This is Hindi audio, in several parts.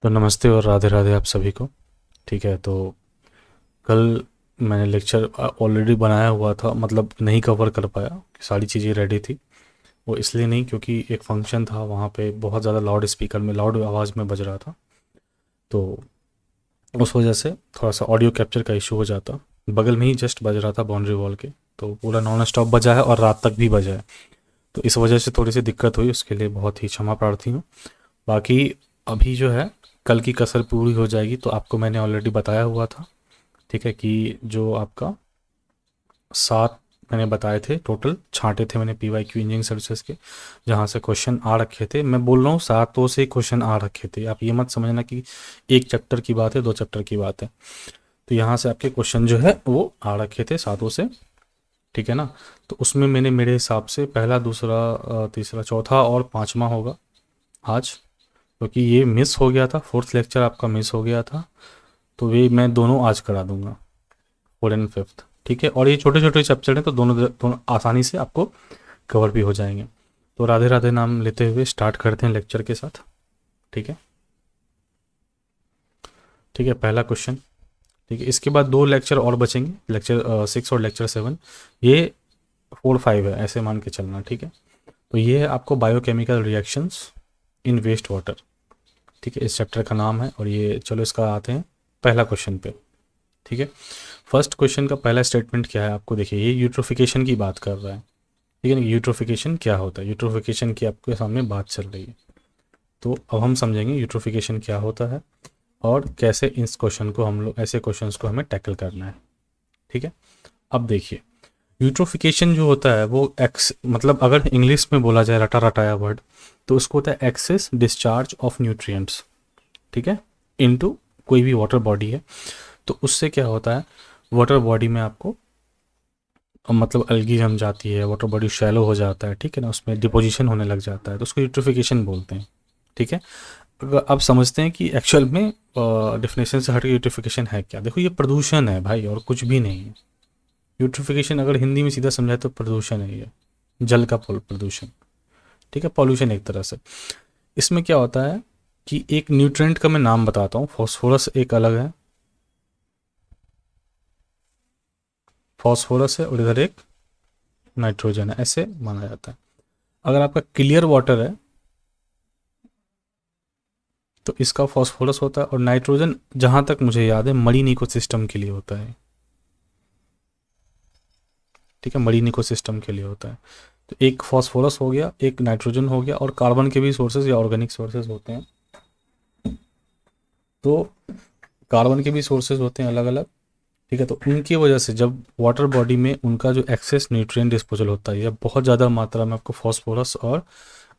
तो नमस्ते और राधे राधे आप सभी को। ठीक है, तो कल मैंने लेक्चर ऑलरेडी बनाया हुआ था, मतलब नहीं कवर कर पाया, सारी चीज़ें रेडी थी। वो इसलिए नहीं क्योंकि एक फंक्शन था वहाँ पे, बहुत ज़्यादा लाउड स्पीकर में, लाउड आवाज़ में बज रहा था। तो उस वजह से थोड़ा सा ऑडियो कैप्चर का इशू हो जाता। बगल में ही जस्ट बज रहा था बाउंड्री वॉल के, तो पूरा नॉन स्टॉप बजा है और रात तक भी बजा है। तो इस वजह से थोड़ी सी दिक्कत हुई, उसके लिए बहुत ही क्षमा प्रार्थी हूँ। बाकी अभी जो है, कल की कसर पूरी हो जाएगी। तो आपको मैंने ऑलरेडी बताया हुआ था, ठीक है, कि जो आपका 7 मैंने बताए थे, टोटल छांटे थे मैंने P Y Q engineering services के, जहाँ से क्वेश्चन आ रखे थे। मैं बोल रहा हूँ 7 से क्वेश्चन आ रखे थे, आप ये मत समझना कि एक चैप्टर की बात है, 2 चैप्टर की बात है। तो यहाँ से आपके क्वेश्चन जो है वो आ रखे थे 7 से, ठीक है ना। तो उसमें मैंने, मेरे हिसाब से पहला, दूसरा, तीसरा, चौथा और पाँचवा होगा आज, क्योंकि ये मिस हो गया था, फोर्थ लेक्चर आपका मिस हो गया था। तो वे मैं दोनों आज करा दूंगा, 4 और 5, ठीक है। और ये छोटे छोटे चैप्टर हैं, तो दोनों दोनों आसानी से आपको कवर भी हो जाएंगे। तो राधे राधे नाम लेते हुए स्टार्ट करते हैं लेक्चर के साथ, ठीक है। ठीक है, पहला क्वेश्चन, ठीक है। इसके बाद 2 लेक्चर और बचेंगे, लेक्चर 6 और लेक्चर 7। ये 4 5 है, ऐसे मान के चलना, ठीक है। तो ये है आपको biochemical reactions in waste water, ठीक है, इस चैप्टर का नाम है। और ये, चलो इसका आते हैं पहला क्वेश्चन पे, ठीक है। फर्स्ट क्वेश्चन का पहला स्टेटमेंट क्या है, आपको देखिए, ये यूट्रोफिकेशन की बात कर रहा है, ठीक है ना। यूट्रोफिकेशन क्या होता है, यूट्रोफिकेशन की आपके सामने बात चल रही है। तो अब हम समझेंगे यूट्रोफिकेशन क्या होता है और कैसे इस क्वेश्चन को हम लोग, ऐसे क्वेश्चंस को हमें टैकल करना है, ठीक है। अब देखिए, यूट्रोफिकेशन जो होता है वो एक्स, मतलब अगर इंग्लिश में बोला जाए रटा रटाया वर्ड, तो उसको होता है एक्सेस डिस्चार्ज ऑफ न्यूट्रिएंट्स, ठीक है, इनटू कोई भी वाटर बॉडी है। तो उससे क्या होता है, वाटर बॉडी में आपको, मतलब अलगी जम जाती है, वाटर बॉडी शैलो हो जाता है, ठीक है ना, उसमें डिपोजिशन होने लग जाता है, तो उसको यूट्रिफिकेशन बोलते हैं, ठीक है। अब समझते हैं कि एक्चुअल में डिफिनेशन से हटके यूट्रिफिकेशन है क्या। देखो, ये प्रदूषण है भाई, और कुछ भी नहीं है। यूट्रिफिकेशन अगर हिंदी में सीधा समझाए तो प्रदूषण है ये, जल का प्रदूषण, ठीक है, पॉल्यूशन एक तरह से। इसमें क्या होता है कि एक न्यूट्रेंट का मैं नाम बताता हूँ, फॉस्फोरस एक अलग है, फॉस्फोरस है, और इधर एक नाइट्रोजन है, ऐसे माना जाता है। अगर आपका क्लियर वाटर है तो इसका फॉस्फोरस होता है, और नाइट्रोजन जहाँ तक मुझे याद है मरीन इकोसिस्टम के लिए होता है, ठीक है, मरीन इकोसिस्टम के लिए होता है। तो एक फॉस्फोरस हो गया, एक नाइट्रोजन हो गया, और कार्बन के भी सोर्सेज या ऑर्गेनिक सोर्सेज होते हैं। तो कार्बन के भी सोर्सेज होते हैं अलग अलग, ठीक है। तो उनकी वजह से जब वाटर बॉडी में उनका जो एक्सेस न्यूट्रिएंट डिस्पोजल होता है, या बहुत ज़्यादा मात्रा में आपको फॉस्फोरस और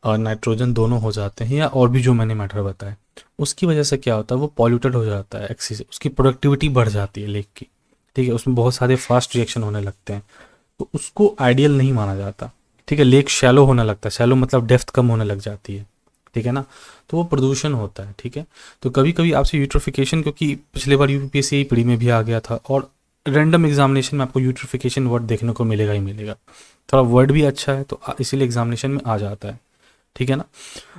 नाइट्रोजन दोनों हो जाते हैं, या और भी जो मैंने मैटर बताया, उसकी वजह से क्या होता है, वो पॉल्यूटेड हो जाता है एक्सेस, उसकी प्रोडक्टिविटी बढ़ जाती है लेक की, ठीक है, उसमें बहुत सारे फास्ट रिएक्शन होने लगते हैं। तो उसको आइडियल नहीं माना जाता, ठीक है। लेक शैलो होने लगता है, शैलो मतलब डेप्थ कम होने लग जाती है, ठीक है ना। तो वो प्रदूषण होता है, ठीक है। तो कभी कभी आपसे यूट्रोफिकेशन, क्योंकि पिछले बार यूपीएससी प्री में भी आ गया था, और रैंडम एग्जामिनेशन में आपको यूट्रोफिकेशन वर्ड देखने को मिलेगा ही मिलेगा। थोड़ा वर्ड भी अच्छा है तो इसीलिए एग्जामिनेशन में आ जाता है, ठीक है ना।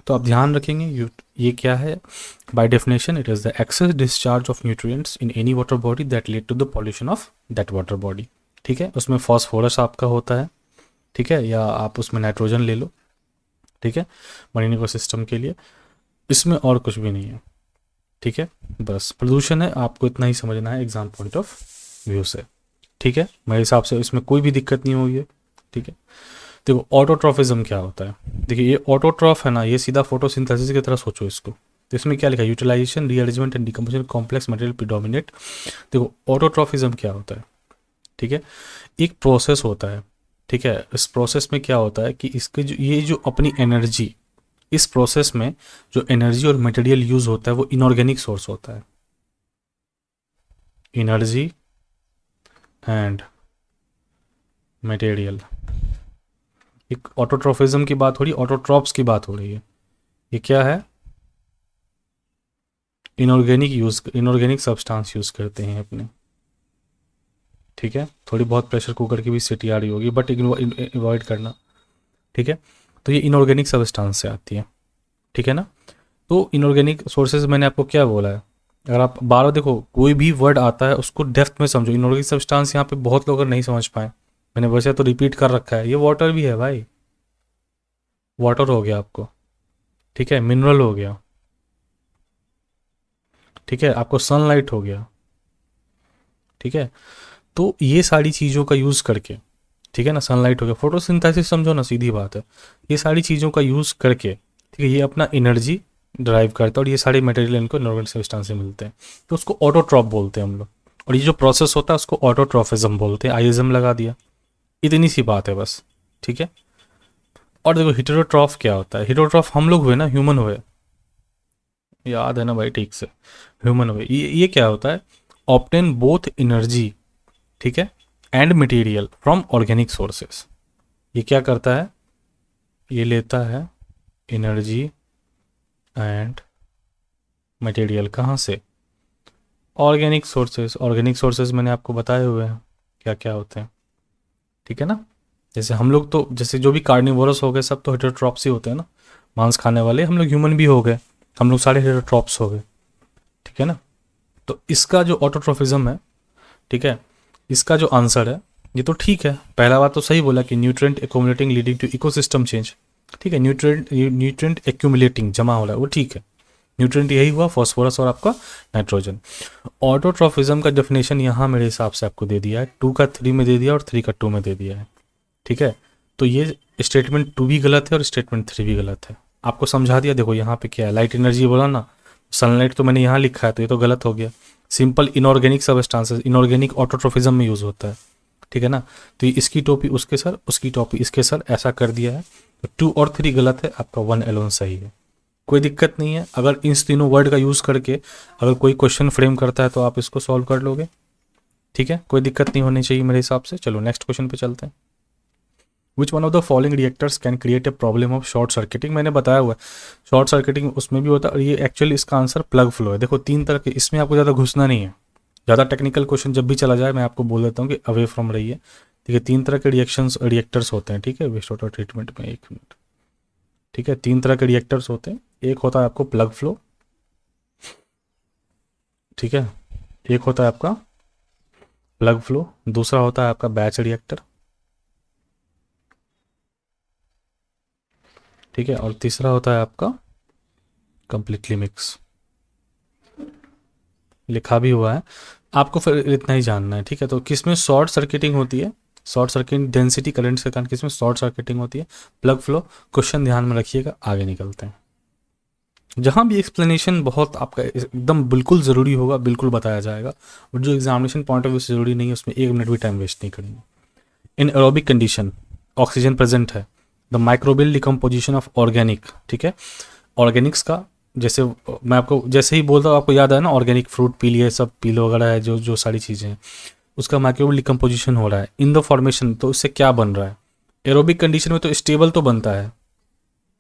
तो आप ध्यान रखेंगे, ये क्या है, by definition it is the excess discharge of nutrients in any water body that lead to the pollution of that water body, ठीक है। उसमें फॉस्फोरस आपका होता है, ठीक है, या आप उसमें नाइट्रोजन ले लो, ठीक है, मरीन इकोसिस्टम के लिए। इसमें और कुछ भी नहीं है, ठीक है। बस प्रदूषण है, आपको इतना ही समझना है एग्जाम पॉइंट ऑफ व्यू से, ठीक है। मेरे हिसाब से इसमें कोई भी दिक्कत नहीं हुई है, ठीक है। देखो, ऑटोट्रॉफिज्म क्या होता है, देखिए ये ऑटोट्रॉफ है ना, ये सीधा फोटोसिंथेसिस की तरह सोचो इसको। तो इसमें क्या लिखा है, utilisation, rearrangement and decomposition complex material predominate. देखो, ऑटोट्रॉफिज्म क्या होता है, ठीक है, एक प्रोसेस होता है, ठीक है। इस प्रोसेस में क्या होता है कि इसके जो, ये जो अपनी एनर्जी, इस प्रोसेस में जो एनर्जी और मटेरियल यूज होता है वो इनऑर्गेनिक सोर्स होता है, एनर्जी एंड मटेरियल। एक ऑटोट्रॉफिज्म की बात हो रही है, ऑटोट्रॉप्स की बात हो रही है। ये क्या है, इनऑर्गेनिक सब्सटेंस यूज करते हैं अपने, ठीक है। थोड़ी बहुत प्रेशर कुकर की भी सीटी आ रही होगी, बट अवॉइड करना, ठीक है। तो ये इनऑर्गेनिक सब्सटेंस से आती है, ठीक है ना। तो इनऑर्गेनिक सोर्सेज मैंने आपको क्या बोला है, अगर आप बार बार देखो कोई भी वर्ड आता है उसको डेप्थ में समझो। इनऑर्गेनिक सब्सटेंस यहाँ पे बहुत लोग अगर नहीं समझ पाए, मैंने वैसे तो रिपीट कर रखा है, ये वाटर भी है भाई, वाटर हो गया आपको, ठीक है, मिनरल हो गया, ठीक है, आपको सनलाइट हो गया, ठीक है। तो ये सारी चीज़ों का यूज़ करके, ठीक है ना, सनलाइट हो गया, फोटोसिंथेसिस समझो ना, सीधी बात है, ये सारी चीज़ों का यूज़ करके, ठीक है, ये अपना एनर्जी ड्राइव करता है, और ये सारे मटेरियल इनको इनऑर्गेनिक सब्सटेंस से मिलते हैं, तो उसको ऑटोट्रॉप बोलते हैं हम लोग। और ये जो प्रोसेस होता है उसको ऑटोट्रॉफिज्म बोलते हैं, आइज्म लगा दिया, इतनी सी बात है बस, ठीक है। और देखो हिटेरोट्रॉफ क्या होता है, हिटेरोट्रॉफ हम लोग हुए ना, ह्यूमन हुए, याद है ना भाई ठीक से, ह्यूमन हुए, ये क्या होता है, ऑप्टेन बोथ एनर्जी, ठीक है, and material from organic sources. ये क्या करता है, ये लेता है एनर्जी एंड मटेरियल कहाँ से, ऑर्गेनिक सोर्सेस। ऑर्गेनिक सोर्सेज मैंने आपको बताए हुए हैं क्या क्या होते हैं, ठीक है ना। जैसे हम लोग तो, जैसे जो भी कार्निवोरस हो गए सब तो हेटेरोट्रॉप्स ही होते हैं ना, मांस खाने वाले, हम लोग ह्यूमन भी हो गए, हम लोग सारे हेटेरोट्रॉप्स हो गए, ठीक है ना। तो इसका जो ऑटोट्रॉफिज्म है, ठीक है, इसका जो आंसर है, ये तो ठीक है, पहला बात तो सही बोला कि nutrient accumulating leading to ecosystem change, ठीक है, न्यूट्रिएंट एक्यूमुलेटिंग जमा हो रहा है वो ठीक है, न्यूट्रिएंट यही हुआ फॉस्फोरस और आपका नाइट्रोजन। ऑटोट्रॉफिज्म का डेफिनेशन यहाँ मेरे हिसाब से आपको दे दिया है, 2 का 3 में दे दिया और 3 का 2 में दे दिया है, ठीक है। तो ये स्टेटमेंट 2 भी गलत है और स्टेटमेंट 3 भी गलत है, आपको समझा दिया। देखो यहाँ पे क्या है, लाइट एनर्जी बोला ना, सनलाइट तो मैंने यहाँ लिखा है तो ये तो गलत हो गया। सिंपल इनऑर्गेनिक सबस्टांसेस, इनऑर्गेनिक ऑटोट्रॉफिज्म में यूज़ होता है, ठीक है ना। तो ये इसकी टोपी उसके सर, उसकी टोपी इसके सर, ऐसा कर दिया है। तो 2 और 3 गलत है, आपका 1 एलोन सही है, कोई दिक्कत नहीं है। अगर इन तीनों वर्ड का यूज़ करके अगर कोई क्वेश्चन फ्रेम करता है तो आप इसको सॉल्व कर लोगे, ठीक है, कोई दिक्कत नहीं होनी चाहिए मेरे हिसाब से। चलो नेक्स्ट क्वेश्चन पे चलते हैं। विच one of the following reactors can create a problem of short circuiting, मैंने बताया हुआ है शॉर्ट सर्किटिंग उसमें भी होता है, और ये एक्चुअली इसका आंसर प्लग फ्लो है। देखो 3 तरह के, इसमें आपको ज़्यादा घुसना नहीं है, ज़्यादा टेक्निकल क्वेश्चन जब भी चला जाए मैं आपको बोल देता हूँ कि अवे फ्रॉम रहिए, ठीक है। 3 तरह के रिएक्टर्स होते हैं, ठीक है, वेस्ट वाटर ट्रीटमेंट में, 1 मिनट, ठीक है, 3 तरह के रिएक्टर्स होते हैं। एक होता है आपको प्लग फ्लो, ठीक है, एक होता है आपका प्लग फ्लो, दूसरा होता है आपका बैच रिएक्टर, ठीक है, और तीसरा होता है आपका कंप्लीटली मिक्स, लिखा भी हुआ है, आपको फिर इतना ही जानना है, ठीक है। तो किस में शॉर्ट सर्किटिंग होती है, शॉर्ट सर्किट डेंसिटी करंट के कारण किस में शॉर्ट सर्किटिंग होती है, प्लग फ्लो। क्वेश्चन ध्यान में रखिएगा, आगे निकलते हैं। जहाँ भी एक्सप्लेनेशन बहुत आपका एकदम बिल्कुल ज़रूरी होगा बिल्कुल बताया जाएगा, और जो एग्जामिनेशन पॉइंट ऑफ व्यू से ज़रूरी नहीं है उसमें 1 मिनट भी टाइम वेस्ट नहीं करेंगे। In aerobic condition oxygen present है, the microbial decomposition of organic, ठीक है, ऑर्गेनिक्स का, जैसे मैं आपको जैसे ही बोलता हूँ आपको याद है ना, ऑर्गेनिक फ्रूट पी लिए, सब पीलो वगैरह है, जो जो सारी चीज़ें हैं उसका माइक्रोबियल डिकम्पोजिशन हो रहा है इन द फॉर्मेशन, तो उससे क्या बन रहा है, एरोबिक कंडीशन में तो स्टेबल तो बनता है,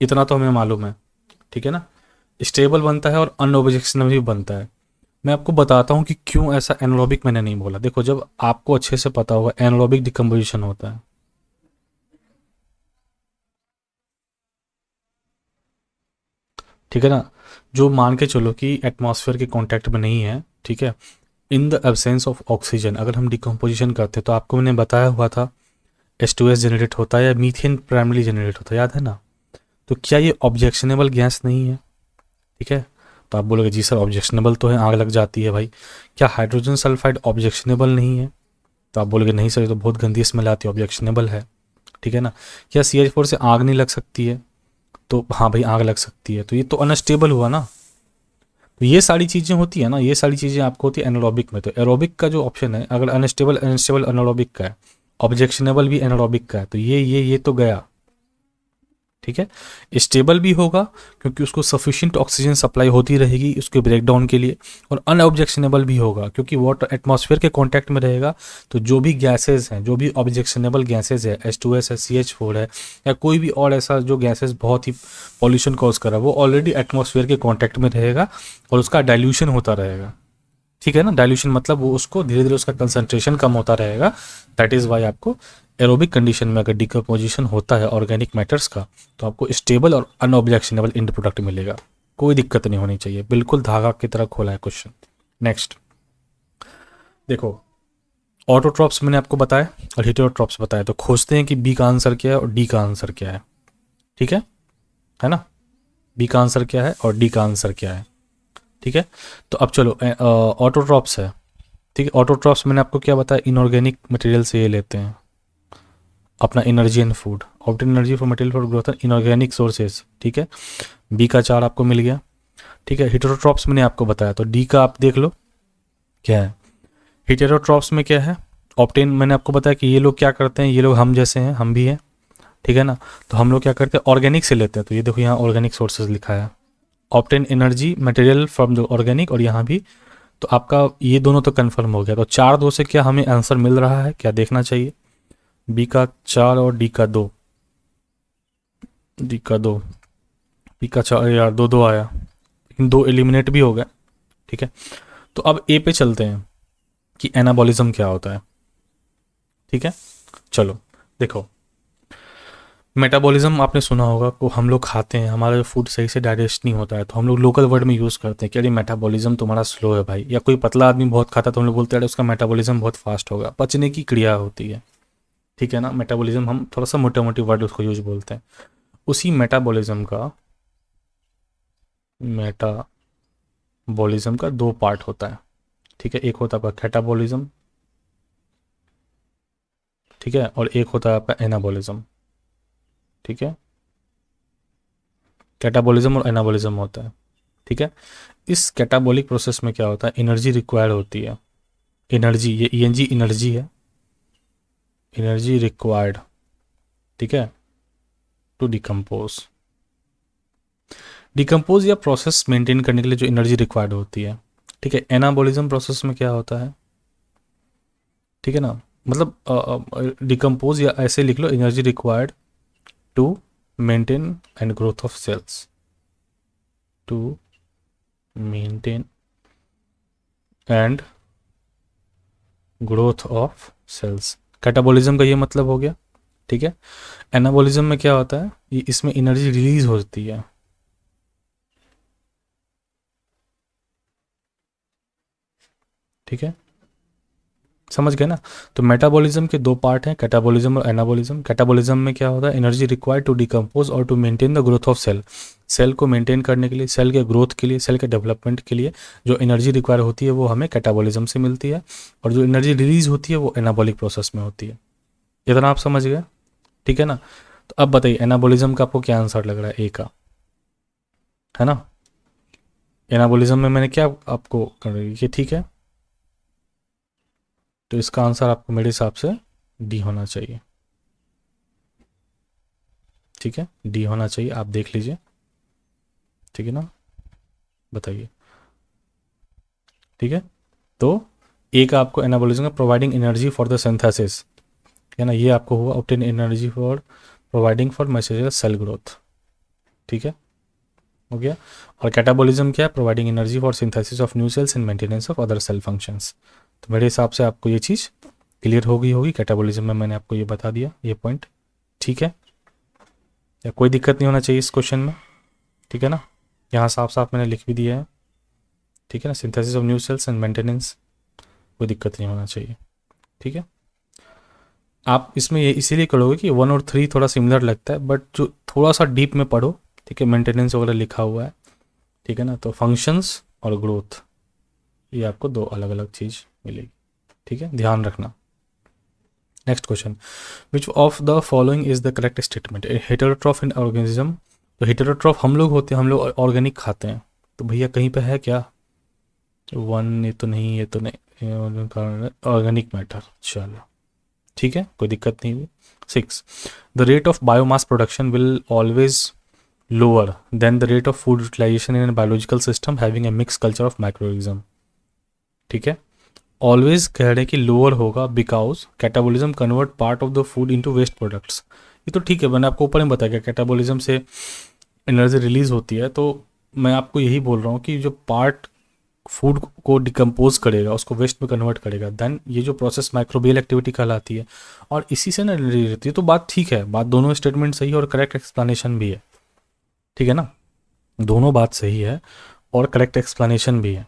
इतना तो हमें मालूम है, ठीक है ना, स्टेबल बनता है और अनऑब्जेक्शनल भी बनता है। मैं आपको बताता हूँ कि क्यों ऐसा एनारोबिक मैंने नहीं बोला। देखो जब आपको अच्छे से पता होगा एनारोबिक डिकम्पोजिशन होता है, ठीक है ना, जो मान के चलो कि एटमॉस्फेयर के कांटेक्ट में नहीं है, ठीक है, इन द एब्सेंस ऑफ ऑक्सीजन अगर हम डिकम्पोजिशन करते हैं तो आपको मैंने बताया हुआ था H2S जनरेट होता है या मीथेन प्राइमरी जनरेट होता है, याद है ना। तो क्या ये ऑब्जेक्शनेबल गैस नहीं है, ठीक है, तो आप बोलोगे जी सर ऑब्जेक्शनेबल तो है, आग लग जाती है भाई। क्या हाइड्रोजन सल्फाइड ऑब्जेक्शनेबल नहीं है, तो आप बोलोगे नहीं सर ये तो बहुत गंदी स्मेल आती है, ऑब्जेक्शनेबल है, ठीक है ना। क्या CH4 से आग नहीं लग सकती है, तो हाँ भाई आग लग सकती है, तो ये तो अनस्टेबल हुआ ना। तो ये सारी चीज़ें होती है ना, ये सारी चीज़ें आपको होती है एनारोबिक में। तो एरोबिक का जो ऑप्शन है, अगर अनस्टेबल अनस्टेबल एनारोबिक का है, ऑब्जेक्शनेबल भी एनारोबिक का है, तो ये तो गया, ठीक है। स्टेबल भी होगा क्योंकि उसको सफिशिएंट ऑक्सीजन सप्लाई होती रहेगी उसके ब्रेकडाउन के लिए, और अनऑब्जेक्शनेबल भी होगा क्योंकि वाटर एटमॉस्फेयर के कांटेक्ट में रहेगा, तो जो भी गैसेज हैं, जो भी ऑब्जेक्शनेबल गैसेज है, H2S है, CH4 है, या कोई भी और ऐसा जो गैसेज बहुत ही पॉल्यूशन कॉज कर रहा है, वो ऑलरेडी एटमॉस्फेयर के कॉन्टैक्ट में रहेगा और उसका डाइल्यूशन होता रहेगा, ठीक है ना। डाइल्यूशन मतलब वो उसको धीरे धीरे उसका कंसंट्रेशन कम होता रहेगा। दैट इज़ वाई आपको एरोबिक कंडीशन में अगर डिकम्पोजिशन होता है ऑर्गेनिक मैटर्स का, तो आपको स्टेबल और अनऑब्जेक्शनेबल इंड प्रोडक्ट मिलेगा, कोई दिक्कत नहीं होनी चाहिए, बिल्कुल धागा की तरह खोला है क्वेश्चन। नेक्स्ट देखो, ऑटोट्रॉप्स मैंने आपको बताया और हेटेरोट्रॉप्स बताया, तो खोजते हैं कि बी का आंसर क्या है और डी का आंसर क्या है। ठीक है ना, बी का आंसर क्या है और डी का आंसर क्या है। ठीक है, तो अब चलो ऑटोट्रॉप्स है। ठीक है, ऑटोट्रॉप्स मैंने आपको क्या बताया, इनऑर्गेनिक मटेरियल से ये लेते हैं अपना energy and food, obtain energy for material for growth and inorganic sources. ठीक है, बी का 4 आपको मिल गया। ठीक है, हेटेरोट्रॉप्स मैंने आपको बताया, तो डी का आप देख लो क्या है। हेटेरोट्रॉप्स में क्या है, ऑब्टेन मैंने आपको बताया कि ये लोग क्या करते हैं, ये लोग हम जैसे हैं, हम भी हैं। ठीक है ना, तो हम लोग क्या करते हैं, ऑर्गेनिक से लेते हैं, तो ये देखो यहाँ ऑर्गेनिक सोर्सेज लिखा है, obtain energy material from the organic, और यहाँ भी। तो आपका ये दोनों तो कंफर्म हो गया, तो 4-2 से क्या हमें आंसर मिल रहा है, क्या देखना चाहिए, बी का 4 और डी का 2, डी का 2, बी का 4 यार 2-2 आया, लेकिन 2 एलिमिनेट भी हो गए। ठीक है, तो अब ए पे चलते हैं कि एनाबॉलिज्म क्या होता है। ठीक है, चलो देखो, मेटाबॉलिज्म आपने सुना होगा, को हम लोग खाते हैं, हमारा फूड सही से डाइजेस्ट नहीं होता है, तो हम लोग लोकल वर्ड में यूज़ करते हैं कि अरे मेटाबॉलिज्म तुम्हारा स्लो है भाई, या कोई पतला आदमी बहुत खाता है तो हम लोग बोलते हैं अरे उसका मेटाबॉलिज्म बहुत फास्ट होगा, पचने की क्रिया होती है। ठीक है ना, मेटाबॉलिज्म हम थोड़ा सा मोटे मोटे वर्ड उसको यूज बोलते हैं। उसी मेटाबॉलिज्म का 2 पार्ट होता है। ठीक है, एक होता है आपका कैटाबॉलिज्म, ठीक है, और एक होता है आपका एनाबॉलिज्म। ठीक है, कैटाबॉलिज्म और एनाबॉलिज्म होता है। ठीक है, इस कैटाबॉलिक प्रोसेस में क्या होता है, एनर्जी रिक्वायर्ड होती है, एनर्जी, ये ईएनजी एनर्जी है, एनर्जी रिक्वायर्ड। ठीक है, टू डिकम्पोज या प्रोसेस मेंटेन करने के लिए जो एनर्जी रिक्वायर्ड होती है। ठीक है, एनाबॉलिज्म प्रोसेस में क्या होता है, ठीक है ना, मतलब डिकम्पोज या ऐसे लिख लो, energy required to maintain and growth of cells, to maintain and growth of cells. Catabolism का ये मतलब हो गया। ठीक है, एनाबॉलिज्म में क्या होता है, ये इसमें एनर्जी रिलीज होती है। ठीक है, समझ गए ना। तो मेटाबॉलिज्म के 2 पार्ट हैं, कैटाबॉलिज्म और एनाबॉलिज्म। कैटाबॉलिज्म में क्या होता है, एनर्जी रिक्वायर्ड टू डिकम्पोज और to maintain the growth of cell, cell को मेंटेन करने के लिए, सेल के ग्रोथ के लिए, सेल के डेवलपमेंट के लिए जो एनर्जी रिक्वायर होती है वो हमें कैटाबॉलिज्म से मिलती है, और जो एनर्जी रिलीज होती है वो एनाबॉलिक प्रोसेस में होती है। इतना आप समझ गए। ठीक है ना, तो अब बताइए एनाबॉलिज्म का आपको क्या आंसर लग रहा है, ए का, है ना। एनाबॉलिज्म में मैंने क्या आपको कर रही है, ठीक है, तो इसका आंसर आपको मेरे हिसाब से डी होना चाहिए। ठीक है, डी होना चाहिए, आप देख लीजिए। ठीक है ना, बताइए। ठीक है, तो ए का आपको एनाबॉलिज्म का providing energy for the synthesis, है ना, ये आपको हुआ obtain energy for providing for मैसेजर सेल ग्रोथ। ठीक है, हो गया। और कैटाबॉलिज्म क्या है, providing energy for synthesis of new cells and maintenance of other cell functions. तो मेरे हिसाब से आपको ये चीज़ क्लियर हो गई होगी, कैटाबॉलिज्म में मैंने आपको ये बता दिया, ये पॉइंट। ठीक है, या कोई दिक्कत नहीं होना चाहिए इस क्वेश्चन में। ठीक है ना, यहाँ साफ साफ मैंने लिख भी दिया है। ठीक है ना, synthesis of new cells and maintenance, कोई दिक्कत नहीं होना चाहिए। ठीक है, आप इसमें ये इसीलिए करोगे कि 1 और 3 थोड़ा सिमिलर लगता है, बट जो थोड़ा सा डीप में पढ़ो, ठीक है, मेंटेनेंस वगैरह लिखा हुआ है। ठीक है ना, तो फंक्शंस और ग्रोथ, ये आपको 2 अलग अलग चीज़ मिलेगी। ठीक है, ध्यान रखना। Next question, which of the following is the correct statement, heterotroph in organism. तो हेटेरोट्रॉफ हम लोग होते हैं, हम लोग ऑर्गेनिक खाते हैं, तो भैया कहीं पे है क्या, 1, ये तो नहीं, ये तो नहीं, ऑर्गेनिक मैटर, चलो ठीक है, कोई दिक्कत नहीं हुई। 6, the rate of biomass production will always lower than the rate of food utilisation in biological system having a mix culture of microorganism. ठीक है, ऑलवेज कह रहे हैं कि लोअर होगा because catabolism convert part of the food into waste products. ये तो ठीक है, मैंने आपको ऊपर में बताया कैटाबॉलिज्म से एनर्जी रिलीज होती है, तो मैं आपको यही बोल रहा हूँ कि जो पार्ट फूड को डिकम्पोज करेगा, उसको वेस्ट में कन्वर्ट करेगा, देन ये जो प्रोसेस माइक्रोबियल एक्टिविटी कहलाती है, और इसी से ना एनर्जी रहती है। तो बात ठीक है, बात दोनों स्टेटमेंट सही है और करेक्ट एक्सप्लेनेशन भी है। ठीक है ना, दोनों बात सही है और करेक्ट एक्सप्लेनेशन भी है।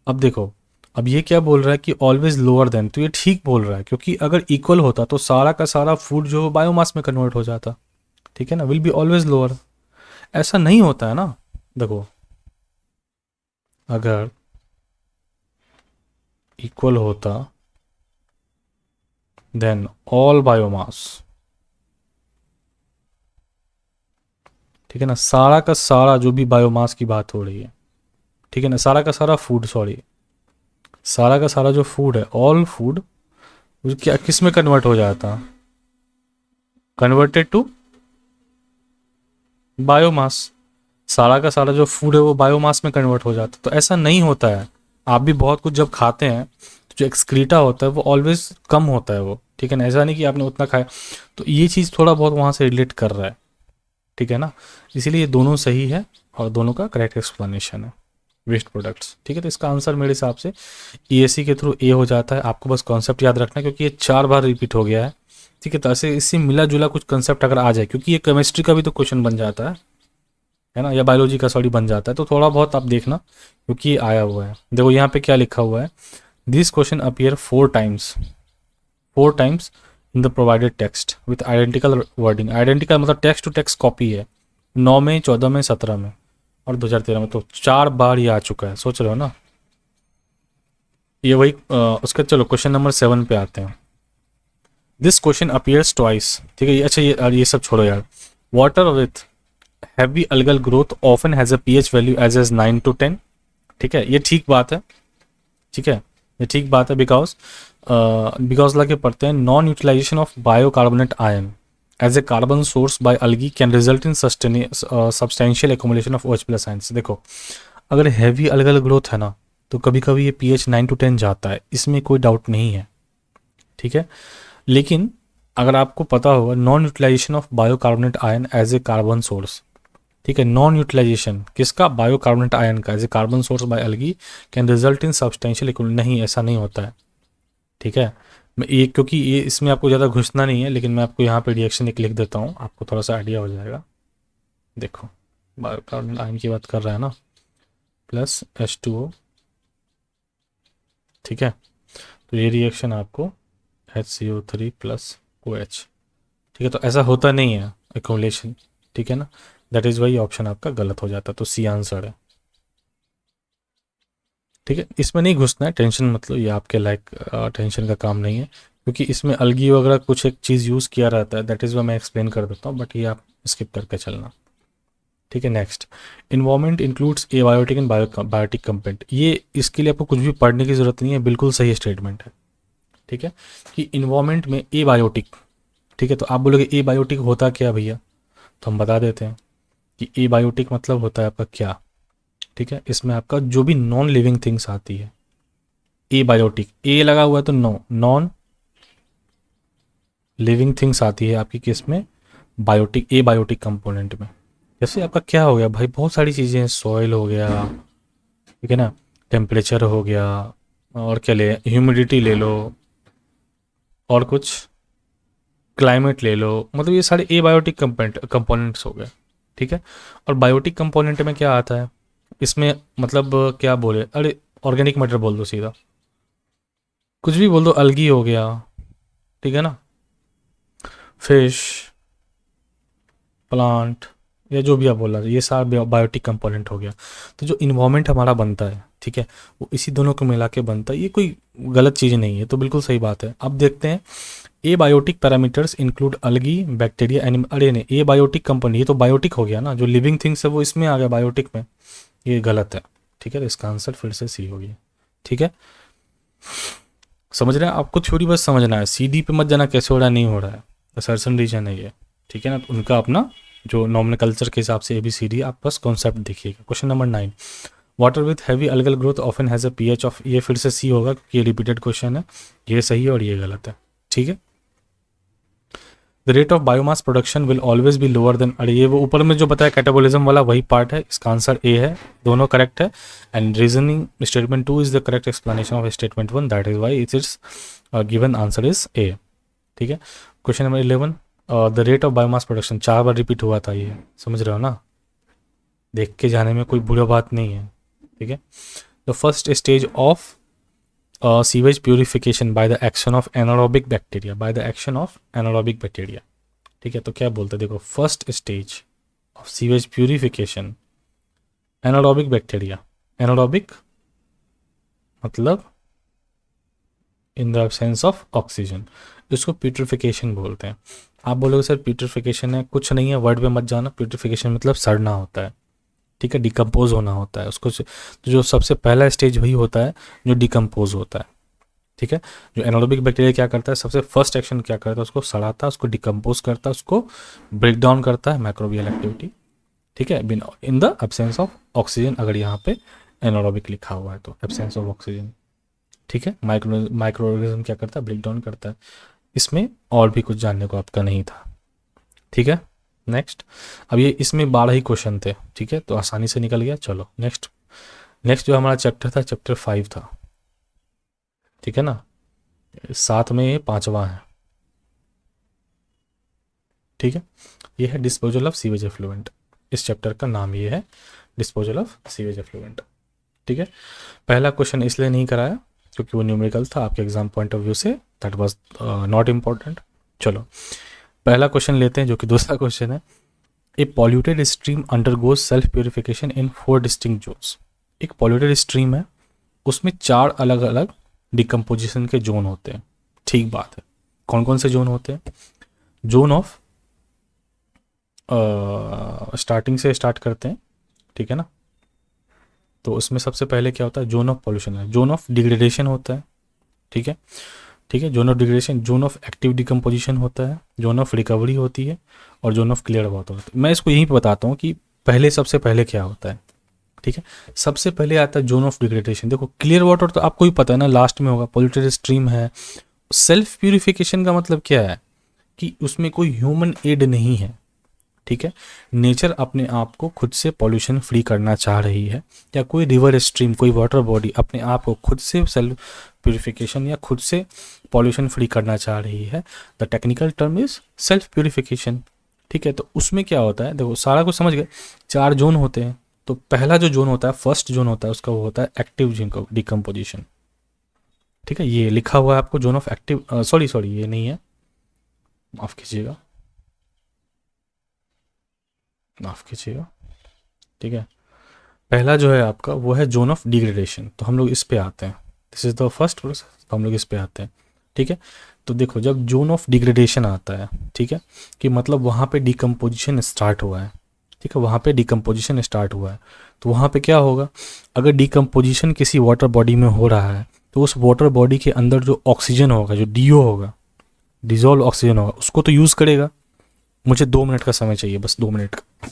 अब देखो, अब ये क्या बोल रहा है कि ऑलवेज लोअर देन, तो ये ठीक बोल रहा है, क्योंकि अगर इक्वल होता तो सारा का सारा फूड जो बायोमास में कन्वर्ट हो जाता। ठीक है ना, विल बी ऑलवेज लोअर। ऐसा नहीं होता है ना। देखो, अगर इक्वल होता देन ऑल बायोमास, ठीक है ना, सारा का सारा जो भी बायोमास की बात हो रही है, ठीक है ना, सारा का सारा फूड, सॉरी, सारा का सारा जो फूड है, ऑल फूड, क्या किस में कन्वर्ट हो जाता, कन्वर्टेड टू बायोमास। सारा का सारा जो फूड है वो बायोमास में कन्वर्ट हो जाता। तो ऐसा नहीं होता है। आप भी बहुत कुछ जब खाते हैं तो जो एक्सक्रीटा होता है वो ऑलवेज कम होता है वो, ठीक है ना, ऐसा नहीं कि आपने उतना खाया। तो ये चीज़ थोड़ा बहुत वहाँ से रिलेट कर रहा है, ठीक है ना। इसीलिए ये दोनों सही है और दोनों का करेक्ट एक्सप्लेनेशन है, वेस्ट प्रोडक्ट्स। ठीक है, तो इसका आंसर मेरे हिसाब से ईएससी के थ्रू ए हो जाता है। आपको बस कॉन्सेप्ट याद रखना है, क्योंकि ये 4 बार रिपीट हो गया है। ठीक है, तो ऐसे इससे मिला जुला कुछ कंसेप्ट अगर आ जाए, क्योंकि ये केमिस्ट्री का भी तो क्वेश्चन बन जाता है ना, या बायोलॉजी का सॉरी बन जाता है, तो थोड़ा बहुत आप देखना, क्योंकि ये आया हुआ है। देखो यहाँ पे क्या लिखा हुआ है, this question appear 4 times, 4 times in the provided text with identical wording. Identical मतलब टेक्स्ट टू टेक्स्ट कॉपी है, 9 में, 14 में, 17 में और 2013 में। तो 4 बार ये आ चुका है, सोच रहे हो ना। ये वही उसका, चलो क्वेश्चन नंबर 7 पे आते हैं। दिस क्वेश्चन अपीयर्स ट्वाइस, ठीक है। अच्छा, ये सब छोड़ो यार। Water with heavy algal growth often has a pH value as 9 to 10। ठीक है, ये ठीक बात है, ठीक है, ये ठीक बात है। बिकॉज लगे पढ़ते हैं, non utilisation of bicarbonate ion as a carbon source by algae can result in substantial accumulation of OH plus ions. देखो, अगर हैवी अलग ग्रोथ है ना, तो कभी कभी ये pH 9 to 10 जाता है, इसमें कोई डाउट नहीं है, ठीक है। लेकिन अगर आपको पता होगा, non utilisation of bicarbonate ion as a carbon source, ठीक है, नॉन यूटिलाइजेशन किसका, बायोकार्बोनेट आयन का, as a carbon source by algae can result in substantial equivalent. नहीं, ऐसा नहीं होता है, ठीक है। मैं ये, क्योंकि ये इसमें आपको ज़्यादा घुसना नहीं है, लेकिन मैं आपको यहाँ पे रिएक्शन एक लिख देता हूँ, आपको थोड़ा सा आइडिया हो जाएगा। देखो, बायोकार्बोनेट आयन की बात कर रहा है ना, प्लस H2O, ठीक है। तो ये रिएक्शन आपको HCO3 प्लस OH, ठीक है। तो ऐसा होता नहीं है एक्यूमुलेशन, ठीक है ना। दैट इज़ वाई ऑप्शन आपका गलत हो जाता है, तो सी आंसर है, ठीक है। इसमें नहीं घुसना है, टेंशन मतलब ये आपके लाइक टेंशन का काम नहीं है, क्योंकि इसमें अलगी वगैरह कुछ एक चीज़ यूज़ किया रहता है, दैट इज़ वाई मैं एक्सप्लेन कर देता हूँ, बट ये आप स्किप करके चलना, ठीक है। Next, environment includes abiotic and biotic component. ये इसके लिए आपको कुछ भी पढ़ने की ज़रूरत नहीं है, बिल्कुल सही स्टेटमेंट है, ठीक है, कि इन्वायरमेंट में एबायोटिक, ठीक है। तो आप बोलोगे एबायोटिक होता क्या भैया, तो हम बता देते हैं कि एबायोटिक मतलब होता है आपका क्या, ठीक है। इसमें आपका जो भी नॉन लिविंग थिंग्स आती है, ए बायोटिक, ए लगा हुआ है तो नो, नॉन लिविंग थिंग्स आती है आपकी किस में, बायोटिक, ए बायोटिक कंपोनेंट में। जैसे आपका क्या हो गया भाई, बहुत सारी चीज़ें हैं, सॉइल हो गया, ठीक है ना, टेम्परेचर हो गया, और क्या ले, ह्यूमिडिटी ले लो, और कुछ क्लाइमेट ले लो, मतलब ये सारे ए बायोटिक कंपोनेंट्स हो गए, ठीक है। और बायोटिक कंपोनेंट में क्या आता है इसमें, मतलब क्या बोले, अरे ऑर्गेनिक मैटर बोल दो सीधा, कुछ भी बोल दो, अलगी हो गया, ठीक है ना, फिश, प्लांट, या जो भी आप बोल रहे हैं, ये सारा बायोटिक कंपोनेंट हो गया। तो जो इन्वायरमेंट हमारा बनता है, ठीक है, वो इसी दोनों को मिला के बनता है। ये कोई गलत चीज़ नहीं है, तो बिल्कुल सही बात है। अब देखते हैं, abiotic parameters include algae, bacteria, animal. अरे नहीं, ए बायोटिक कंपोनेंट, ये तो बायोटिक हो गया ना, जो लिविंग थिंग्स है वो इसमें आ गया बायोटिक में, ये गलत है, ठीक है। तो इसका आंसर फिर से सी हो गया, ठीक है। समझ रहे हैं, आपको थ्योरी बस समझना है, सीडी पे मत जाना कैसे हो रहा है नहीं हो रहा है, असर्सन रीजन है ये, ठीक है ना। तो उनका अपना जो नॉमिनल कल्चर के हिसाब से ABCD, आप बस कॉन्सेप्ट देखिएगा। Question number 9, water with heavy algal growth often has a pH of, ये फिर से सी होगा क्योंकि ये रिपीटेड क्वेश्चन है, ये सही है और ये गलत है, ठीक है। The rate of biomass production will always be lower than, अरे ये वो ऊपर में जो बताया कैटाबोलिज्म वाला वही पार्ट है, इसका आंसर ए है, दोनों करेक्ट है। And reasoning statement 2 is the correct explanation of statement 1, that is why it's given answer is a, ठीक है। Question number 11, the rate of biomass production 4 bar repeat हुआ था, ये समझ रहे हो ना। देख के जाने में कोई बुरा बात नहीं है, ठीक है। The first stage of sewage purification by the action of anaerobic bacteria, by the action of anaerobic bacteria, ठीक है। तो क्या बोलते हैं, देखो first stage of sewage purification, anaerobic bacteria, anaerobic मतलब in the absence of oxygen, इसको प्यूट्रिफिकेशन बोलते हैं। आप बोलोगे सर प्यूट्रिफिकेशन है, कुछ नहीं है, वर्ड पे मत जाना। प्यूट्रिफिकेशन मतलब सड़ना होता है, ठीक है, डिकम्पोज होना होता है उसको। तो जो सबसे पहला स्टेज वही होता है जो डिकम्पोज होता है, ठीक है। जो एनारोबिक बैक्टीरिया क्या करता है, सबसे फर्स्ट एक्शन क्या करता है, उसको सड़ाता है, उसको डिकम्पोज करता है, उसको ब्रेक डाउन करता है, माइक्रोबियल एक्टिविटी, ठीक है, been in the absence of oxygen. अगर यहाँ पे एनारोबिक लिखा हुआ है तो एब्सेंस ऑफ ऑक्सीजन, ठीक है। माइक्रो ऑर्गेनिज्म क्या करता है, ब्रेक डाउन करता है। इसमें और भी कुछ जानने को आपका नहीं था, ठीक है। नेक्स्ट, अब ये इसमें 12 ही क्वेश्चन थे, ठीक है, तो आसानी से निकल गया। चलो नेक्स्ट, नेक्स्ट जो हमारा चैप्टर था, चैप्टर 5 था, ठीक है ना, साथ में ये 5वां है, ठीक है। ये है डिस्पोजल ऑफ सीवेज एफ्लुएंट, इस चैप्टर का नाम ये है डिस्पोजल ऑफ सीवेज एफ्लुएंट, ठीक है। पहला क्वेश्चन इसलिए नहीं कराया क्योंकि वो न्यूमेरिकल था, आपके exam point of view say that was not important. चलो पहला क्वेश्चन लेते हैं जो कि दूसरा क्वेश्चन है। A polluted stream undergoes self purification in 4 distinct zones. एक पॉल्यूटेड स्ट्रीम है, उसमें 4 अलग अलग डिकम्पोजिशन के जोन होते हैं, ठीक बात है। कौन कौन से जोन होते हैं, जोन ऑफ स्टार्टिंग से स्टार्ट करते हैं, ठीक है ना। तो उसमें सबसे पहले क्या होता है, जोन ऑफ पॉल्यूशन है, जोन ऑफ डिग्रेडेशन होता है, ठीक है, ठीक है। Zone of degradation, zone of active decomposition होता है, जोन ऑफ रिकवरी होती है, और जोन ऑफ क्लियर होता है। मैं इसको यहीं पे बताता हूँ कि पहले सबसे पहले क्या होता है, ठीक है। सबसे पहले आता है जोन ऑफ डिग्रेडेशन। देखो क्लियर वाटर तो आपको ही पता है ना, लास्ट में होगा, पोल्यूटेड स्ट्रीम है। सेल्फ प्यूरिफिकेशन का मतलब क्या है कि उसमें कोई ह्यूमन एड नहीं है, ठीक है। नेचर अपने आप को खुद से पॉल्यूशन फ्री करना चाह रही है, या कोई रिवर स्ट्रीम, कोई वाटर बॉडी अपने आप को खुद से सेल्फ प्यूरिफिकेशन या खुद से पॉल्यूशन फ्री करना चाह रही है। The technical term is self purification, ठीक है। तो उसमें क्या होता है, देखो सारा कुछ समझ गए, 4 जोन होते हैं। तो पहला जो जोन होता है, फर्स्ट जोन होता है, उसका वो होता है एक्टिव डिकम्पोजिशन, ठीक है। ये लिखा हुआ है आपको, zone of active, sorry sorry ये नहीं है, माफ़ कीजिएगा, माफ़ कीजिएगा, ठीक है। पहला जो है आपका वो है जोन ऑफ डिग्रेडेशन। तो हम लोग इस पे आते हैं, this is the first process, तो हम लोग इस पे आते हैं, ठीक है। तो देखो जब जोन ऑफ डिग्रेडेशन आता है, ठीक है, कि मतलब वहाँ पे डिकम्पोजिशन स्टार्ट हुआ है, ठीक है, वहाँ पे डिकम्पोजिशन स्टार्ट हुआ है। तो वहाँ पे क्या होगा, अगर डिकम्पोजिशन किसी वाटर बॉडी में हो रहा है तो उस वाटर बॉडी के अंदर जो ऑक्सीजन होगा, जो डीओ होगा, डिजोल्व ऑक्सीजन होगा, उसको तो यूज़ करेगा। मुझे 2 मिनट का समय चाहिए, बस 2 मिनट का।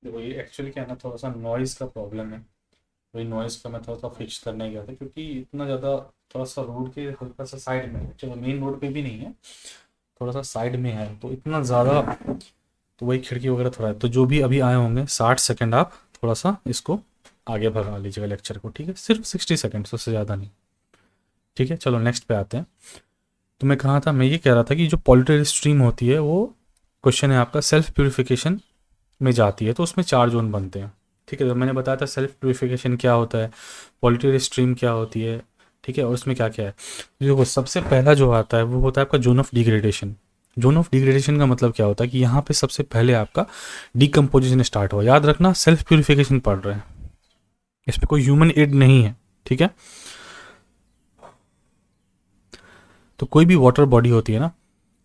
देखो ये एक्चुअली क्या है ना, थोड़ा सा नॉइज़ का प्रॉब्लम है। वही नॉइज़ का मैं थोड़ा सा फिक्स करने गया था, क्योंकि इतना ज़्यादा थोड़ा सा रोड के हल्का सा साइड में है। चलो मेन रोड पे भी नहीं है, थोड़ा सा साइड में है, तो इतना ज़्यादा, तो वही खिड़की वगैरह थोड़ा है। तो जो भी अभी आए होंगे 60 सेकेंड आप थोड़ा सा इसको आगे भगा लीजिएगा लेक्चर को, ठीक है, सिर्फ 60 सेकेंड, उससे ज़्यादा नहीं, ठीक है। चलो नेक्स्ट पे आते हैं। तो मैं कहा था, मैं ये कह रहा था कि जो पॉल्यूटेड स्ट्रीम होती है वो, क्वेश्चन है आपका, सेल्फ प्यूरिफिकेशन में जाती है, तो उसमें 4 जोन बनते हैं। ठीक है, तो मैंने बताया था सेल्फ प्यूरिफिकेशन क्या होता है, पॉल्यूटेड स्ट्रीम क्या होती है, ठीक है, और उसमें क्या क्या है। देखो सबसे पहला जो आता है वो होता है आपका zone of degradation. Zone of degradation का मतलब क्या होता है कि यहाँ पे सबसे पहले आपका डिकम्पोजिशन स्टार्ट हुआ। याद रखना सेल्फ प्यूरिफिकेशन पढ़ रहे हैं, इसमें कोई ह्यूमन एड नहीं है, ठीक है। तो कोई भी वाटर बॉडी होती है ना,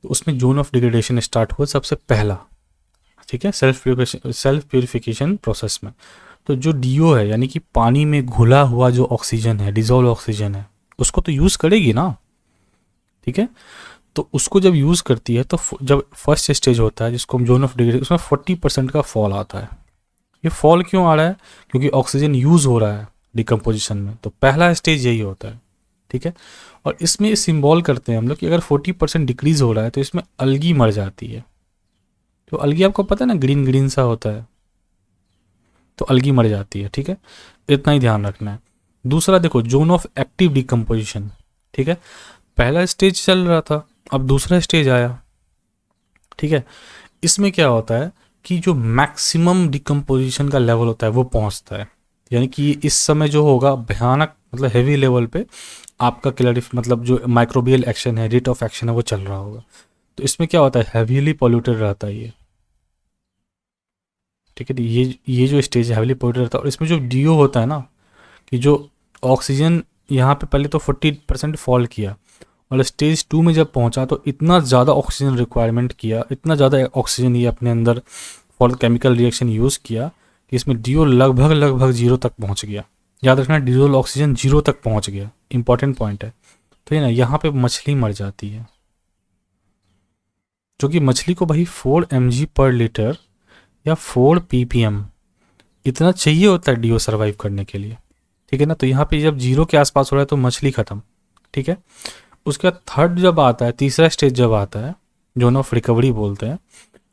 तो उसमें जोन ऑफ डिग्रेडेशन स्टार्ट हुआ सबसे पहला, ठीक है, सेल्फ प्यूरिफिकेशन प्रोसेस में। तो जो डीओ है यानी कि पानी में घुला हुआ जो ऑक्सीजन है, डिजोल्व ऑक्सीजन है, उसको तो यूज़ करेगी ना, ठीक है। तो उसको जब यूज़ करती है तो जब फर्स्ट स्टेज होता है जिसको हम जोन ऑफ डिग्रेडेशन, उसमें 40% का फॉल आता है। ये फॉल क्यों आ रहा है? क्योंकि ऑक्सीजन यूज़ हो रहा है डिकम्पोजिशन में, तो पहला स्टेज यही होता है, ठीक है। और इसमें सिंबल करते हैं हम लोग कि अगर 40% डिक्रीज हो रहा है तो इसमें अलगी मर जाती है। तो अलगी आपको पता है ना, ग्रीन ग्रीन सा होता है, तो अलगी मर जाती है, ठीक है। इतना ही ध्यान रखना है। दूसरा देखो जोन ऑफ एक्टिव डिकम्पोजिशन, ठीक है। पहला स्टेज चल रहा था, अब दूसरा स्टेज आया, ठीक है। इसमें क्या होता है कि जो मैक्सिमम डिकम्पोजिशन का लेवल होता है वो पहुंचता है, यानी कि इस समय जो होगा भयानक, मतलब हैवी लेवल पे आपका क्लैरिफ, मतलब जो माइक्रोबियल एक्शन है, रेट ऑफ एक्शन है, वो चल रहा होगा। तो इसमें क्या होता है, हैवीली पॉल्यूटेड रहता है ये, ठीक है। तो ये जो स्टेज है हैवीली पॉल्यूटेड रहता है, और इसमें जो डीओ होता है ना, कि जो ऑक्सीजन यहाँ पे पहले तो 40% फॉल किया, और स्टेज 2 में जब पहुंचा तो इतना ज़्यादा ऑक्सीजन रिक्वायरमेंट किया, इतना ज़्यादा ऑक्सीजन ये अपने अंदर फॉर केमिकल रिएक्शन यूज़ किया कि इसमें डीओ लगभग लगभग जीरो तक पहुंच गया। याद रखना डिजोल्व ऑक्सीजन जीरो तक पहुंच गया, इंपॉर्टेंट पॉइंट है। तो ये ना यहाँ पे मछली मर जाती है, जो कि मछली को भाई 4 mg/लीटर या 4 ppm इतना चाहिए होता है डीओ सर्वाइव करने के लिए, ठीक है ना। तो यहाँ पे जब जीरो के आसपास हो रहा है तो मछली खत्म, ठीक है। उसके बाद थर्ड जब आता है, तीसरा स्टेज जब आता है, जोन ऑफ रिकवरी बोलते हैं,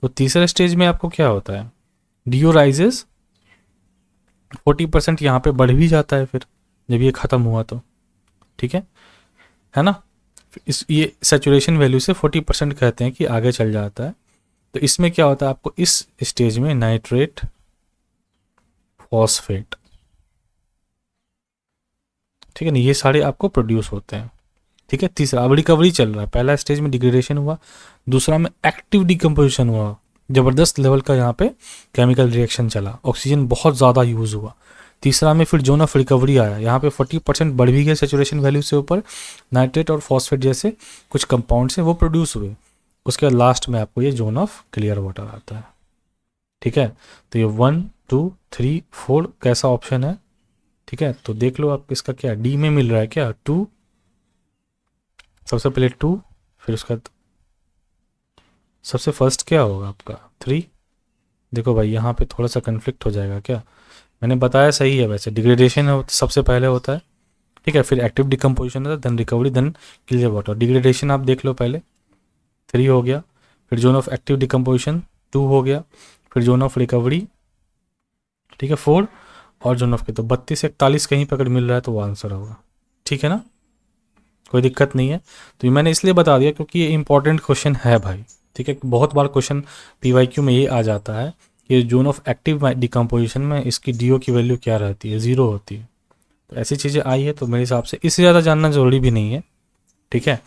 तो तीसरे स्टेज में आपको क्या होता है, डीओ राइजेस 40%, यहाँ पे बढ़ भी जाता है फिर जब ये ख़त्म हुआ तो, ठीक है ना। इस ये सेचुरेशन वैल्यू से 40% कहते हैं कि आगे चल जाता है। तो इसमें क्या होता है, आपको इस स्टेज में नाइट्रेट, फॉस्फेट, ठीक है ना, ये सारे आपको प्रोड्यूस होते हैं, ठीक है। तीसरा अब रिकवरी चल रहा है, पहला स्टेज में डिग्रेडेशन हुआ, दूसरा में एक्टिव डिकम्पोजिशन हुआ, ज़बरदस्त लेवल का यहाँ पे केमिकल रिएक्शन चला, ऑक्सीजन बहुत ज़्यादा यूज़ हुआ। तीसरा में फिर जोन ऑफ रिकवरी आया, यहाँ पे 40% बढ़ भी गया सेचुरेशन वैल्यू से ऊपर, नाइट्रेट और फॉस्फेट जैसे कुछ कंपाउंड्स हैं वो प्रोड्यूस हुए। उसके बाद लास्ट में आपको ये जोन ऑफ क्लियर वाटर आता है, ठीक है। तो ये 1 2 3 4 कैसा ऑप्शन है, ठीक है। तो देख लो आप इसका क्या डी में मिल रहा है, क्या 2, सबसे पहले 2, फिर उसका सबसे फर्स्ट क्या होगा आपका 3। देखो भाई यहाँ पे थोड़ा सा कन्फ्लिक्ट हो जाएगा क्या, मैंने बताया सही है वैसे, डिग्रेडेशन सबसे पहले होता है, ठीक है, फिर एक्टिव डिकम्पोजिशन होता है, then recovery, then clear water. Degradation आप देख लो पहले, 3 हो गया, फिर जोन ऑफ एक्टिव डिकम्पोजिशन 2 हो गया, फिर जोन ऑफ रिकवरी, ठीक है 4, और जोन ऑफ के तो 32 41 कहीं पर अगर मिल रहा है तो वो आंसर होगा, ठीक है ना, कोई दिक्कत नहीं है। तो ये मैंने इसलिए बता दिया क्योंकि ये इंपॉर्टेंट क्वेश्चन है भाई, ठीक है। बहुत बार क्वेश्चन पीवाईक्यू में ये आ जाता है कि जोन ऑफ एक्टिव डिकम्पोजिशन में इसकी डीओ की वैल्यू क्या रहती है, 0 होती है। तो ऐसी चीज़ें आई है, तो मेरे हिसाब से इससे ज़्यादा जानना ज़रूरी भी नहीं है, ठीक है।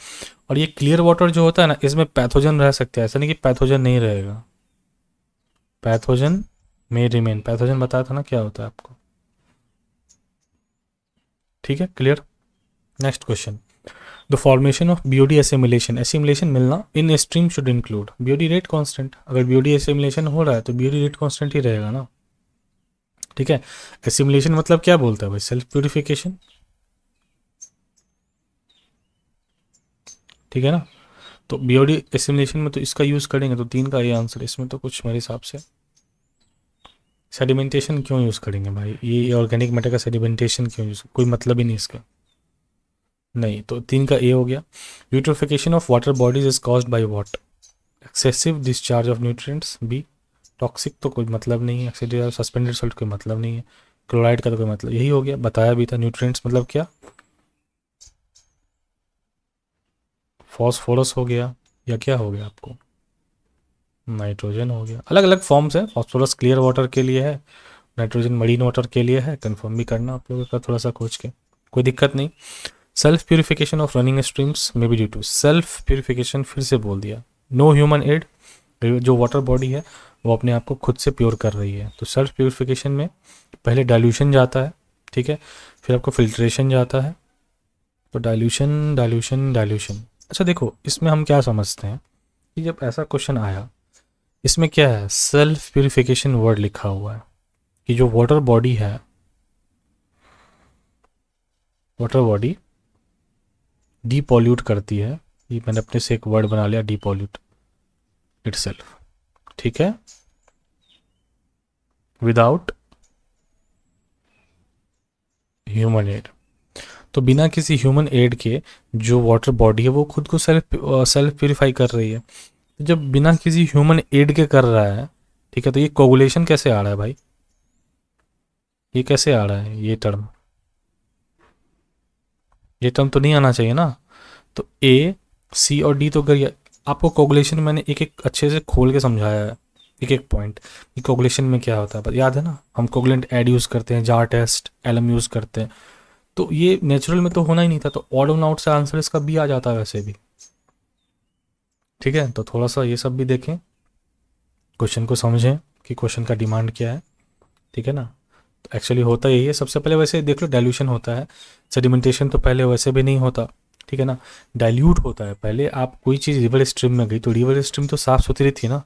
और ये क्लियर वाटर जो होता है ना, इसमें पैथोजन रह सकते हैं, ऐसा नहीं कि पैथोजन नहीं रहेगा, पैथोजन में रिमेन, पैथोजन बताया था ना क्या होता है आपको, ठीक है, clear. Next question, the formation of BOD assimilation, assimilation मिलना in stream should include BOD rate constant. अगर बीओडी एसिमिलेशन हो रहा है तो बीओडी रेट कांस्टेंट ही रहेगा ना, ठीक है। एसिमिलेशन मतलब क्या बोलता है भाई, सेल्फ प्यूरिफिकेशन, ठीक है ना। तो बीओडी एसिमिलेशन में तो इसका यूज़ करेंगे, तो 3 का ये आंसर। इसमें तो कुछ मेरे हिसाब से सेडिमेंटेशन क्यों यूज़ करेंगे भाई, ये ऑर्गेनिक मैटर का सेडिमेंटेशन क्यों यूज़, कोई मतलब ही नहीं इसका, नहीं। तो 3 का ए हो गया। Eutrophication of water bodies is caused by what, excessive discharge of nutrients, B toxic तो कोई मतलब नहीं है, एक्सेसिव सस्पेंडेड सॉल्ट कोई मतलब नहीं है, क्लोराइड का तो कोई मतलब, यही हो गया, बताया भी था न्यूट्रिएंट्स मतलब क्या, फॉस्फोरस हो गया या क्या हो गया आपको, नाइट्रोजन हो गया। अलग अलग फॉर्म्स है, फॉस्फोरस क्लियर वाटर के लिए है, नाइट्रोजन मरीन वाटर के लिए है, कंफर्म भी करना आप लोगों का थोड़ा सा खोज के, कोई दिक्कत नहीं। Self purification of running streams may be due to, self purification फिर से बोल दिया, नो ह्यूमन एड, जो वाटर बॉडी है वो अपने आप को खुद से प्योर कर रही है। तो सेल्फ प्यूरिफिकेशन में पहले डाइल्यूशन जाता है, ठीक है, फिर आपको फिल्ट्रेशन जाता है। तो डाइल्यूशन डाइल्यूशन डाइल्यूशन। अच्छा देखो इसमें हम क्या समझते हैं कि जब ऐसा क्वेश्चन आया, इसमें क्या है, सेल्फ प्यूरिफिकेशन वर्ड लिखा हुआ है कि जो वाटर बॉडी है, वाटर बॉडी डीपॉल्यूट करती है, ये मैंने अपने से एक वर्ड बना लिया, डीपॉल्यूट इटसेल्फ, ठीक है, विदाउट ह्यूमन एड। तो बिना किसी ह्यूमन एड के जो वाटर बॉडी है वो खुद को सेल्फ प्यूरिफाई कर रही है। तो जब बिना किसी ह्यूमन एड के कर रहा है, ठीक है, तो ये कोगुलेशन कैसे आ रहा है भाई, ये कैसे आ रहा है, ये टर्म तो नहीं आना चाहिए ना। तो ए सी और डी तो गया। आपको कोगुलेशन मैंने एक एक अच्छे से खोल के समझाया है, एक एक पॉइंट कि कोगुलेशन में क्या होता है, पर याद है ना, हम कोगुलेंट ऐड यूज़ करते हैं, जार टेस्ट, एलएम यूज़ करते हैं। तो ये नेचुरल में तो होना ही नहीं था, तो ऑड और आउट से आंसर इसका बी आ जाता है वैसे भी, ठीक है। तो थोड़ा सा ये सब भी देखें, क्वेश्चन को समझें कि क्वेश्चन का डिमांड क्या है, ठीक है ना। तो एक्चुअली होता यही है, सबसे पहले वैसे देख लो डाइल्यूशन होता है, सेडिमेंटेशन तो पहले वैसे भी नहीं होता, ठीक है ना। डाइल्यूट होता है, पहले आप कोई चीज़ रिवर स्ट्रीम में गई तो रिवर स्ट्रीम तो साफ़ सुथरी थी ना,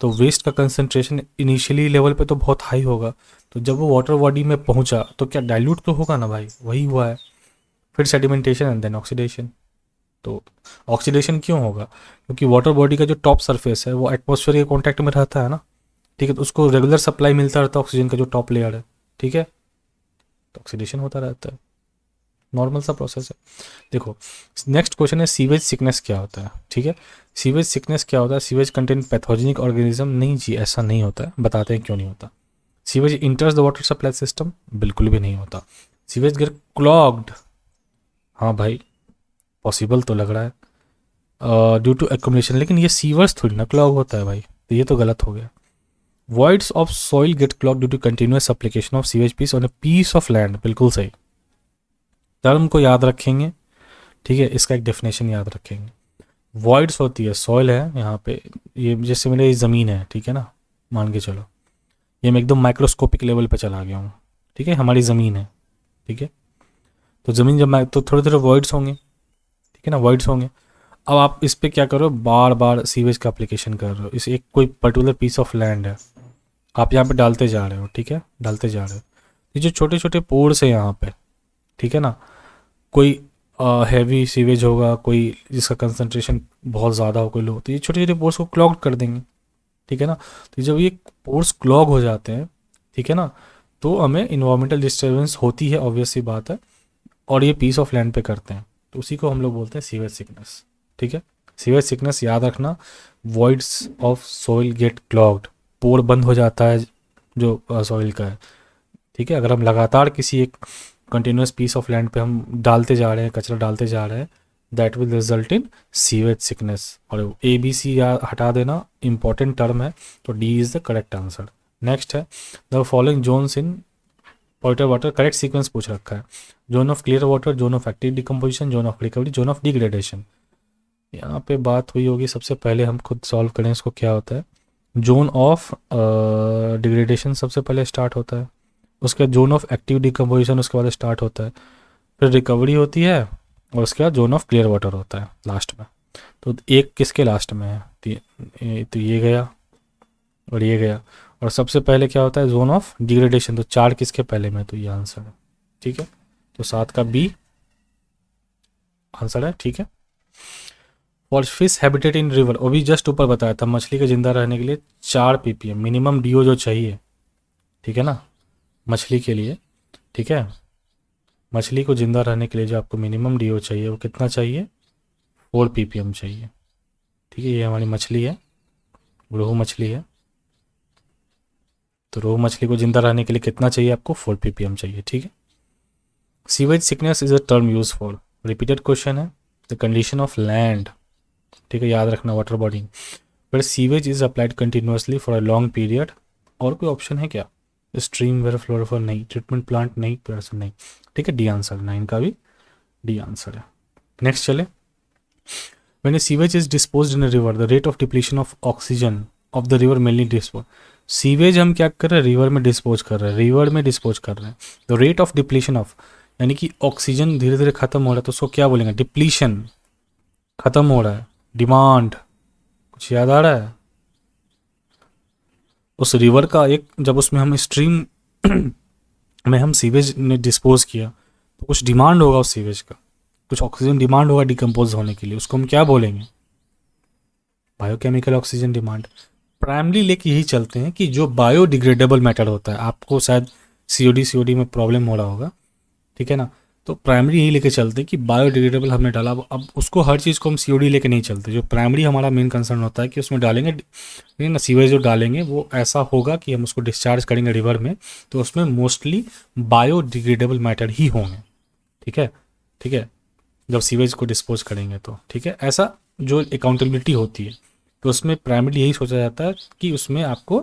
तो वेस्ट का कंसनट्रेशन इनिशियली लेवल पे तो बहुत हाई होगा, तो जब वो वाटर बॉडी में पहुंचा तो क्या डाइल्यूट तो होगा ना भाई, वही हुआ है। फिर सेडिमेंटेशन एंड देन ऑक्सीडेशन। तो ऑक्सीडेशन क्यों होगा, क्योंकि वाटर बॉडी का जो टॉप सरफेस है वो एटमॉस्फेयर के कॉन्टैक्ट में रहता है ना, ठीक है, तो उसको रेगुलर सप्लाई मिलता रहता है ऑक्सीजन का जो टॉप लेयर है, ठीक है, तो ऑक्सीडेशन होता रहता है, नॉर्मल सा प्रोसेस है। देखो नेक्स्ट क्वेश्चन है सीवेज सिकनेस क्या होता है, ठीक है। सीवेज सिकनेस क्या होता है, सीवेज कंटेन पैथोजेनिक ऑर्गेनिज्म, नहीं जी ऐसा नहीं होता है, बताते हैं क्यों नहीं होता। Sewage इंटर्स the water supply system, बिल्कुल भी नहीं होता। सीवेज गेट क्लॉग्ड, हाँ भाई पॉसिबल तो लग रहा है ड्यू टू एक्यूमुलेशन, लेकिन ये सीवर्स थोड़ी ना क्लॉग होता है भाई, तो ये तो गलत हो गया। Voids of soil get clog due to continuous application of sewage piece on a piece of land, बिल्कुल सही। टर्म को याद रखेंगे, ठीक है, इसका एक डेफिनेशन याद रखेंगे। वॉइड्स होती है, सॉइल है यहाँ पे, ये जैसे मेरे ज़मीन है, ठीक है ना, मान के चलो ये मैं एकदम माइक्रोस्कोपिक लेवल पे चला गया हूँ, ठीक है, हमारी ज़मीन है, ठीक है, तो ज़मीन जब तो थोड़े थोड़े वॉइड्स होंगे, ठीक है ना, वॉइड्स होंगे। अब आप इस पर क्या करो, बार बार सीवेज का एप्लीकेशन कर रहे हो, इस एक कोई पर्टिकुलर पीस ऑफ लैंड है, आप यहाँ पे डालते जा रहे हो, ठीक है, डालते जा रहे हो, ये जो छोटे छोटे पोर्स है यहाँ पे, ठीक है ना, कोई हैवी सीवेज होगा, कोई जिसका कंसंट्रेशन बहुत ज़्यादा हो, कोई लो, तो ये छोटे छोटे पोर्स को क्लॉग कर देंगे, ठीक है ना। तो जब ये पोर्स क्लॉग हो जाते हैं, ठीक है ना, तो हमें इन्वायरमेंटल डिस्टर्बेंस होती है, ऑब्वियस सी बात है, और ये पीस ऑफ लैंड पे करते हैं, तो उसी को हम लोग बोलते हैं सीवेज सिकनेस, ठीक है। सीवेज सिकनेस याद रखना, voids of soil get clogged, pore बंद हो जाता है जो सॉइल का है, ठीक है। अगर हम लगातार किसी एक कंटिन्यूस पीस ऑफ लैंड पे हम डालते जा रहे हैं, कचरा डालते जा रहे हैं, that will result in sewage sickness. और ए बी सी हटा देना, इंपॉर्टेंट टर्म है, तो D is the correct answer. Next है the following zones in pointer water, correct sequence पूछ रखा है, zone of clear water, zone of active decomposition, zone of recovery, zone of degradation. यहाँ पे बात हुई होगी, सबसे पहले हम खुद सॉल्व करें इसको, क्या होता है, जोन ऑफ डिग्रेडेशन सबसे पहले स्टार्ट होता है, उसके बाद जोन ऑफ एक्टिव डिकम्पोजिशन उसके बाद स्टार्ट होता है, फिर रिकवरी होती है, और उसके बाद जोन ऑफ क्लियर वाटर होता है लास्ट में। तो एक किसके लास्ट में है, तो ये गया और ये गया, और सबसे पहले क्या होता है, जोन ऑफ डिग्रेडेशन, तो 4 किसके पहले में, तो ये आंसर है, ठीक है, तो 7 का बी आंसर है, ठीक है। For fish habitat in river, वो भी जस्ट ऊपर बताया था, मछली के जिंदा रहने के लिए 4 ppm मिनिमम डीओ जो चाहिए, ठीक है ना, मछली के लिए, ठीक है, मछली को जिंदा रहने के लिए जो आपको मिनिमम डीओ चाहिए वो कितना चाहिए, 4 ppm चाहिए, ठीक है। ये हमारी मछली है, रोहू मछली है, तो रोहू मछली को जिंदा रहने के लिए कितना चाहिए आपको, 4 ppm चाहिए, ठीक है। Sewage sickness is a term use for, repeated question है, द कंडीशन ऑफ लैंड ठीक है, याद रखना वाटर बॉडी। फिर sewage is applied continuously for a long period. और कोई ऑप्शन है क्या? स्ट्रीम वेयर फ्लोरोफर नहीं, ट्रीटमेंट प्लांट नहीं, पर्सन नहीं। ठीक है, डी आंसर, 9 का भी डी आंसर है। नेक्स्ट चले। When A sewage is disposed in a river the rate of depletion of oxygen of the river mainly dispose. Sewage हम क्या कर रहे हैं, रिवर में डिस्पोज कर रहे हैं, रिवर में डिस्पोज कर रहे हैं। The rate of depletion of, यानी कि ऑक्सीजन धीरे धीरे खत्म हो रहा है, तो उसको क्या बोलेंगे? डिप्लीशन, खत्म हो रहा है। डिमांड, कुछ याद आ रहा है? उस रिवर का एक, जब उसमें हम स्ट्रीम में हम सीवेज ने डिस्पोज किया तो कुछ डिमांड होगा उस सीवेज का, कुछ ऑक्सीजन डिमांड होगा डिकम्पोज होने के लिए, उसको हम क्या बोलेंगे? Biochemical oxygen demand. प्राइमरी लेके यही चलते हैं कि जो बायोडिग्रेडेबल मैटर होता है, आपको शायद सीओडी में प्रॉब्लम हो रहा होगा, ठीक है ना, तो प्राइमरी यही लेके चलते हैं कि बायोडिग्रेडेबल हमने डाला। अब उसको हर चीज़ को हम सीओडी लेके नहीं चलते, जो प्राइमरी हमारा मेन कंसर्न होता है कि उसमें डालेंगे, ठीक ना, सीवेज जो डालेंगे वो ऐसा होगा कि हम उसको डिस्चार्ज करेंगे रिवर में, तो उसमें मोस्टली बायोडिग्रेडेबल मैटर ही होंगे। ठीक है, ठीक है, जब सीवेज को डिस्पोज करेंगे तो, ठीक है, ऐसा जो अकाउंटेबिलिटी होती है तो उसमें प्राइमरी यही सोचा जाता है कि उसमें आपको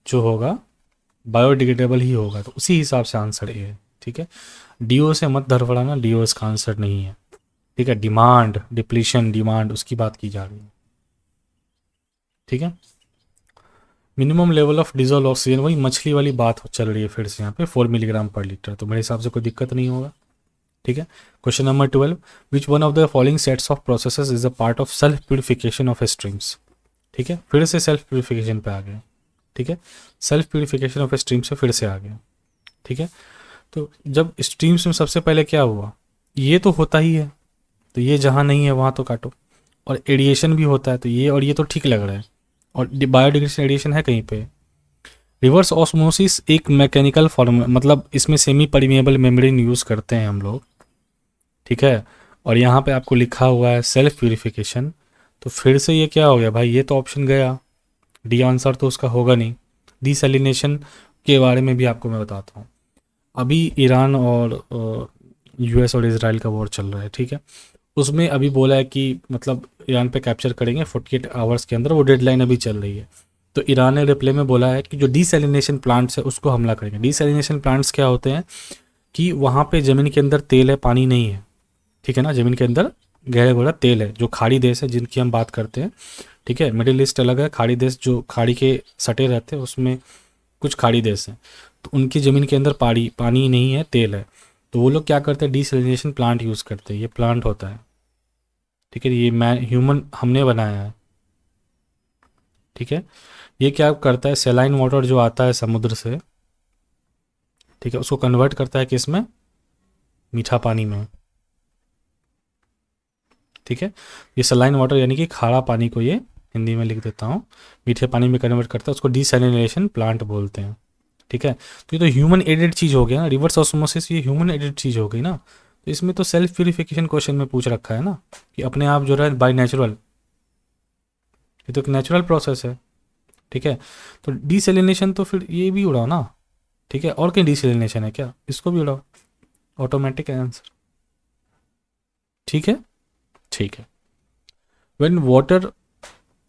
जो होगा बायोडिग्रेडेबल ही होगा, तो उसी हिसाब से आंसर ए है। ठीक है, डीओ से मत धड़फड़ाना, डीओ इसका आंसर नहीं है। ठीक है, डिमांड, डिप्लीशन, डिमांड, उसकी बात की जा रही है। ठीक है, minimum level of dissolve oxygen, वही मछली वाली बात चल रही है फिर से यहाँ पे, 4 मिलीग्राम पर लीटर, तो मेरे हिसाब से कोई दिक्कत नहीं होगा। ठीक है, question number 12, which one of the following sets of processes is a part of self purification of streams. ठीक है, फिर से सेल्फ प्यूरिफिकेशन पे आ गए। ठीक है, सेल्फ प्यूरिफिकेशन ऑफ स्ट्रीम से फिर से आ गए। ठीक है, तो जब स्ट्रीम्स में सबसे पहले क्या हुआ, ये तो होता ही है, तो ये जहाँ नहीं है वहाँ तो काटो, और एडिएशन भी होता है, तो ये और ये तो ठीक लग रहा है, और बायोडिग्रेडेशन एडिएशन है कहीं पे। रिवर्स ऑस्मोसिस एक मैकेनिकल फॉर्म, मतलब इसमें सेमी परमिएबल मेम्ब्रेन यूज़ करते हैं हम लोग। ठीक है, और यहाँ पे आपको लिखा हुआ है सेल्फ प्यूरिफिकेशन, तो फिर से ये क्या हो गया भाई, ये तो ऑप्शन गया, डी आंसर तो उसका होगा नहीं। डिसैलिनेशन के बारे में भी आपको मैं बताता हूँ। अभी ईरान और यूएस और इजराइल का वॉर चल रहा है, ठीक है, उसमें अभी बोला है कि मतलब ईरान पे कैप्चर करेंगे 48 आवर्स के अंदर, वो डेडलाइन अभी चल रही है। तो ईरान ने रिप्लाई में बोला है कि जो डिसैलिनेशन प्लांट्स है उसको हमला करेंगे। डिसैलिनेशन प्लांट्स क्या होते हैं कि वहाँ पे ज़मीन के अंदर तेल है, पानी नहीं है, ठीक है ना, ज़मीन के अंदर गहरा गहरा तेल है, जो खाड़ी देश है जिनकी हम बात करते हैं। ठीक है, मिडिल ईस्ट अलग है, खाड़ी देश जो खाड़ी के सटे रहते हैं उसमें कुछ खाड़ी देश हैं, तो उनकी ज़मीन के अंदर पानी नहीं है, तेल है, तो वो लोग क्या करते हैं, डिसैलिनेशन प्लांट यूज़ करते हैं। ये प्लांट होता है, ठीक है, ये ह्यूमन हमने बनाया है। ठीक है, ये क्या करता है, सेलाइन वाटर जो आता है समुद्र से, ठीक है, उसको कन्वर्ट करता है किस में, मीठा पानी में। ठीक है, ये सलाइन वाटर यानी कि खारा पानी को, ये हिंदी में लिख देता हूँ, मीठे पानी में कन्वर्ट करता है, उसको डिसैलिनेशन प्लांट बोलते हैं। ठीक है, तो ये तो ह्यूमन एडेड चीज़ हो गया ना, रिवर्स ऑस्मोसिस ये ह्यूमन एडेड चीज़ हो गई ना, तो इसमें तो सेल्फ प्यूरिफिकेशन क्वेश्चन में पूछ रखा है ना कि अपने आप जो रहा बाय नेचुरल, ये तो एक नेचुरल प्रोसेस है। ठीक है, तो डिसैलिनेशन तो फिर ये भी उड़ाओ ना। ठीक है, और कहीं डिसैलिनेशन है क्या, इसको भी उड़ाओ, ऑटोमेटिक आंसर। ठीक है, ठीक है, when water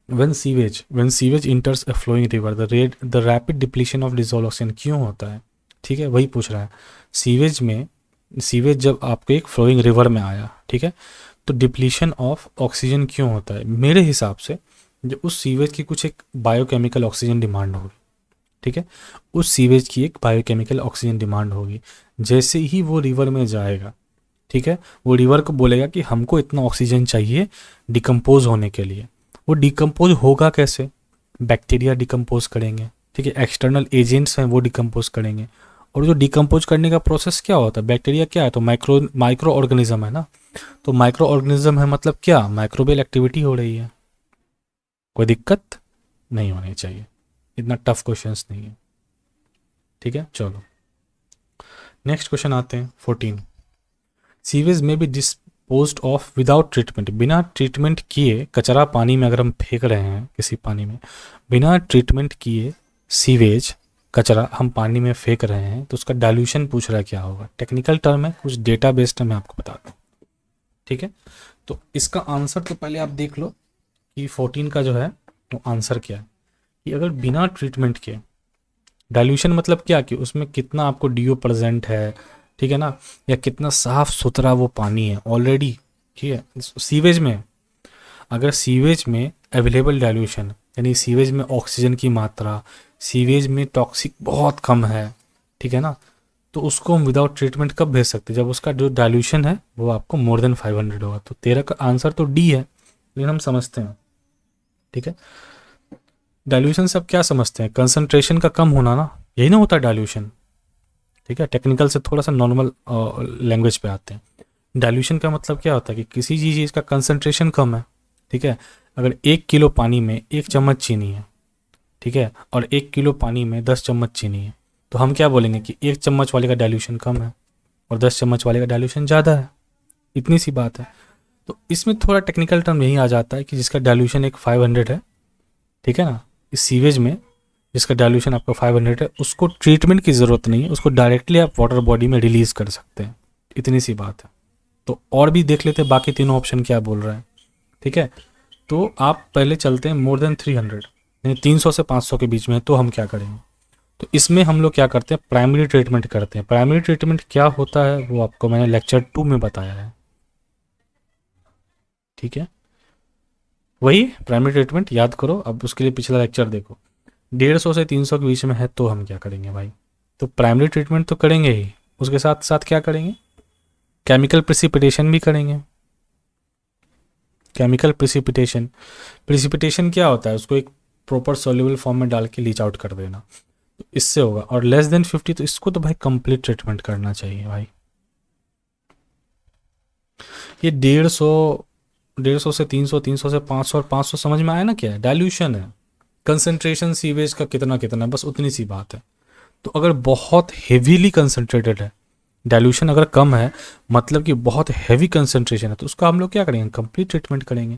when sewage enters a flowing river the rapid depletion of dissolved oxygen क्यों होता है? ठीक है, वही पूछ रहा है। सीवेज जब आपको एक फ्लोइंग रिवर में आया, ठीक है, तो डिप्लीशन ऑफ ऑक्सीजन क्यों होता है? मेरे हिसाब से जो उस सीवेज की कुछ एक बायोकेमिकल ऑक्सीजन डिमांड होगी। ठीक है, उस सीवेज की एक बायोकेमिकल ऑक्सीजन डिमांड होगी, जैसे ही वो रिवर में जाएगा, ठीक है, वो रिवर को बोलेगा कि हमको इतना ऑक्सीजन चाहिए डिकम्पोज होने के लिए। वो डिकम्पोज होगा कैसे? बैक्टीरिया डिकम्पोज करेंगे, ठीक है, एक्सटर्नल एजेंट्स हैं वो डिकम्पोज करेंगे, और जो डिकम्पोज करने का प्रोसेस क्या होता है, बैक्टीरिया क्या है, तो माइक्रो ऑर्गेनिज्म है ना, तो माइक्रो ऑर्गेनिज्म है मतलब क्या, माइक्रोबियल एक्टिविटी हो रही है, कोई दिक्कत नहीं होनी चाहिए, इतना टफ क्वेश्चंस नहीं है। ठीक है, चलो नेक्स्ट क्वेश्चन आते हैं 14। सीवेज में भी डिस्पोज्ड ऑफ विदाउट ट्रीटमेंट, बिना ट्रीटमेंट किए कचरा पानी में अगर हम फेंक रहे हैं किसी पानी में, बिना ट्रीटमेंट किए सीवेज कचरा हम पानी में फेंक रहे हैं, तो उसका डाइल्यूशन पूछ रहा है क्या होगा। टेक्निकल टर्म है, कुछ डेटा बेस्ड है, मैं आपको बताता हूँ। ठीक है, तो इसका आंसर तो पहले आप देख लो, कि 14 का जो है वो आंसर क्या है कि अगर बिना ट्रीटमेंट के डाइल्यूशन मतलब क्या कि उसमें कितना आपको डीओ प्रेजेंट है, ठीक है ना, या कितना साफ सुथरा वो पानी है ऑलरेडी, ठीक है। सीवेज में, अगर सीवेज में अवेलेबल डाइल्यूशन यानी सीवेज में ऑक्सीजन की मात्रा, सीवेज में टॉक्सिक बहुत कम है, ठीक है ना, तो उसको हम विदाउट ट्रीटमेंट कब भेज सकते हैं, जब उसका जो डाइल्यूशन है वो आपको मोर देन 500 होगा। तो 13 का आंसर तो डी है, लेकिन हम समझते हैं, ठीक है। डाइल्यूशन से अब क्या समझते हैं, कंसंट्रेशन का कम होना ना, यही ना होता है डाइल्यूशन, ठीक है। टेक्निकल से थोड़ा सा नॉर्मल लैंग्वेज पे आते हैं। डाइल्यूशन का मतलब क्या होता है कि किसी चीज़ का कंसंट्रेशन कम है, ठीक है। अगर 1 किलो पानी में 1 चम्मच चीनी है, ठीक है, और 1 किलो पानी में 10 चम्मच चीनी है, तो हम क्या बोलेंगे कि 1 चम्मच वाले का डाइल्यूशन कम है और 10 चम्मच वाले का डाइल्यूशन ज़्यादा है, इतनी सी बात है। तो इसमें थोड़ा टेक्निकल टर्म यही आ जाता है कि जिसका डाइल्यूशन एक 500 है, ठीक है ना, इस सीवेज में जिसका डाइल्यूशन आपका 500 है, उसको ट्रीटमेंट की ज़रूरत नहीं है, उसको डायरेक्टली आप वाटर बॉडी में रिलीज़ कर सकते हैं, इतनी सी बात है। तो और भी देख लेते हैं बाकी तीनों ऑप्शन क्या बोल रहे हैं, ठीक है। तो आप पहले चलते हैं मोर देन 300 यानी 300 से 500 के बीच में है, तो हम क्या करेंगे। तो इसमें हम लोग क्या करते हैं, प्राइमरी ट्रीटमेंट करते हैं। प्राइमरी ट्रीटमेंट क्या होता है वो आपको मैंने लेक्चर 2 में बताया है, ठीक है। वही प्राइमरी ट्रीटमेंट याद करो, अब उसके लिए पिछला लेक्चर देखो। 150 से 300 के बीच में है तो हम क्या करेंगे भाई, तो प्राइमरी ट्रीटमेंट तो करेंगे ही, उसके साथ साथ क्या करेंगे, केमिकल प्रिसिपिटेशन भी करेंगे। केमिकल प्रिसिपिटेशन, प्रिसिपिटेशन क्या होता है, उसको एक प्रॉपर सोल्यूबल फॉर्म में डाल के लीच आउट कर देना, तो इससे होगा। और लेस देन 50 तो इसको तो भाई कंप्लीट ट्रीटमेंट करना चाहिए भाई। ये 150 से 300, 300 से 500 और 500 समझ में आया ना, क्या है डाइल्यूशन है, कंसंट्रेशन सीवेज का कितना कितना है, बस उतनी सी बात है। तो अगर बहुत हेवीली कंसनट्रेटेड है, डाइल्यूशन अगर कम है मतलब कि बहुत हैवी कंसंट्रेशन है, तो उसका हम लोग क्या करेंगे, कंप्लीट ट्रीटमेंट करेंगे।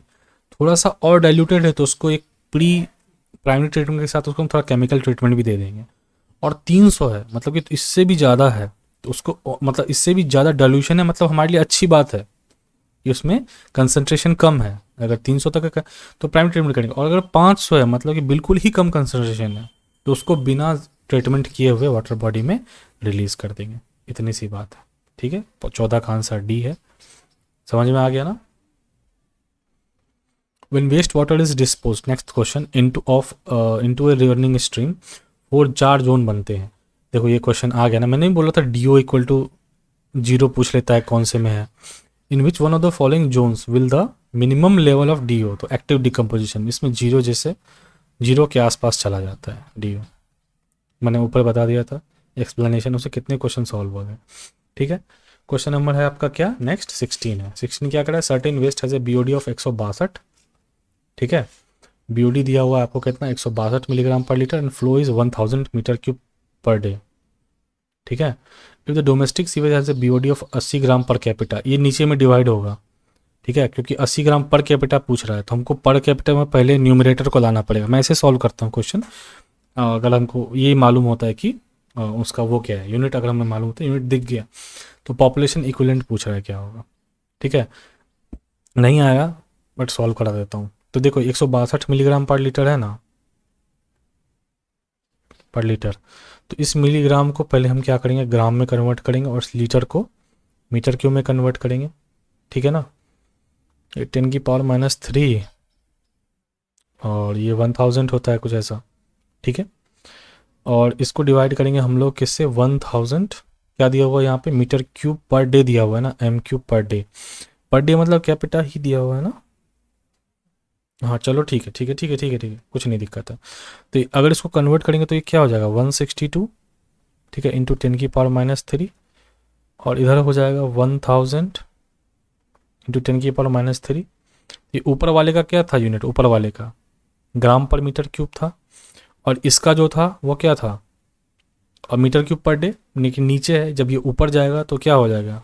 थोड़ा सा और डाइल्यूटेड है तो उसको एक प्री प्राइमरी ट्रीटमेंट के साथ उसको हम थोड़ा केमिकल ट्रीटमेंट भी दे देंगे। और 300 है मतलब कि इससे भी ज़्यादा है, तो उसको मतलब इससे भी ज़्यादा डाइल्यूशन है, मतलब हमारे लिए अच्छी बात है कि उसमें कंसंट्रेशन कम है। अगर 300 तक का तो प्राइमरी ट्रीटमेंट करेंगे, और अगर 500 है मतलब कि बिल्कुल ही कम कंसंट्रेशन है, तो उसको बिना ट्रीटमेंट किए हुए वाटर बॉडी में रिलीज कर देंगे, इतनी सी बात है, ठीक है। 14 का आंसर डी है, समझ में आ गया ना। When waste water is disposed, next question, into a running stream, 4 zone बनते हैं। देखो ये क्वेश्चन आ गया ना, मैंने नहीं बोला था DO इक्वल टू 0 पूछ लेता है कौन से में है। In which one of the following zones will the minimum level of DO, तो एक्टिव डिकम्पोजिशन, इसमें 0 जैसे 0 के आसपास चला जाता है DO, मैंने ऊपर बता दिया था एक्सप्लेनेशन, उसे कितने क्वेश्चन सॉल्व हो गए, ठीक है। क्वेश्चन नंबर है आपका क्या, नेक्स्ट 16 है। 16 क्या करा है, certain waste has a BOD of 162, ठीक है। BOD दिया हुआ है आपको कितना, 162 milligram per litre, and flow is 1000 metre cube per day, ठीक है। If the domestic sewage has a BOD of 80 gram per capita, ये नीचे में डिवाइड होगा, ठीक है, क्योंकि 80 ग्राम पर कैपिटा पूछ रहा है, तो हमको पर कैपिटा में पहले न्यूमरेटर को लाना पड़ेगा। मैं ऐसे सॉल्व करता हूँ क्वेश्चन, अगर हमको ये मालूम होता है कि उसका वो क्या है यूनिट, अगर हमें मालूम होता है यूनिट दिख गया, तो पॉपुलेशन इक्विवेलेंट पूछ रहा है क्या होगा, ठीक है। नहीं आया बट सॉल्व करा देता हूँ। तो देखो 162 मिलीग्राम पर लीटर है ना, पर लीटर, तो इस मिलीग्राम को पहले हम क्या करेंगे, ग्राम में कन्वर्ट करेंगे, और इस लीटर को मीटर क्यूब में कन्वर्ट करेंगे, ठीक है ना। ये 10⁻³ और ये 1000 होता है कुछ ऐसा, ठीक है। और इसको डिवाइड करेंगे हम लोग किससे, 1000, क्या दिया हुआ है यहाँ पे, मीटर क्यूब पर डे दिया हुआ है ना, m³ per day, per day मतलब कैपिटा ही दिया हुआ है ना। हाँ चलो ठीक है, ठीक है, ठीक है, ठीक है, ठीक है, कुछ नहीं दिक्कत है। तो अगर इसको कन्वर्ट करेंगे तो ये क्या हो जाएगा, 162, ठीक है, इंटू 10⁻³ और इधर हो जाएगा 1000 इंटू 10⁻³ ये ऊपर वाले का क्या था यूनिट, ऊपर वाले का ग्राम पर मीटर क्यूब था, और इसका जो था वो क्या था, और मीटर क्यूब पर डे, लेकिन नीचे है, जब ये ऊपर जाएगा तो क्या हो जाएगा,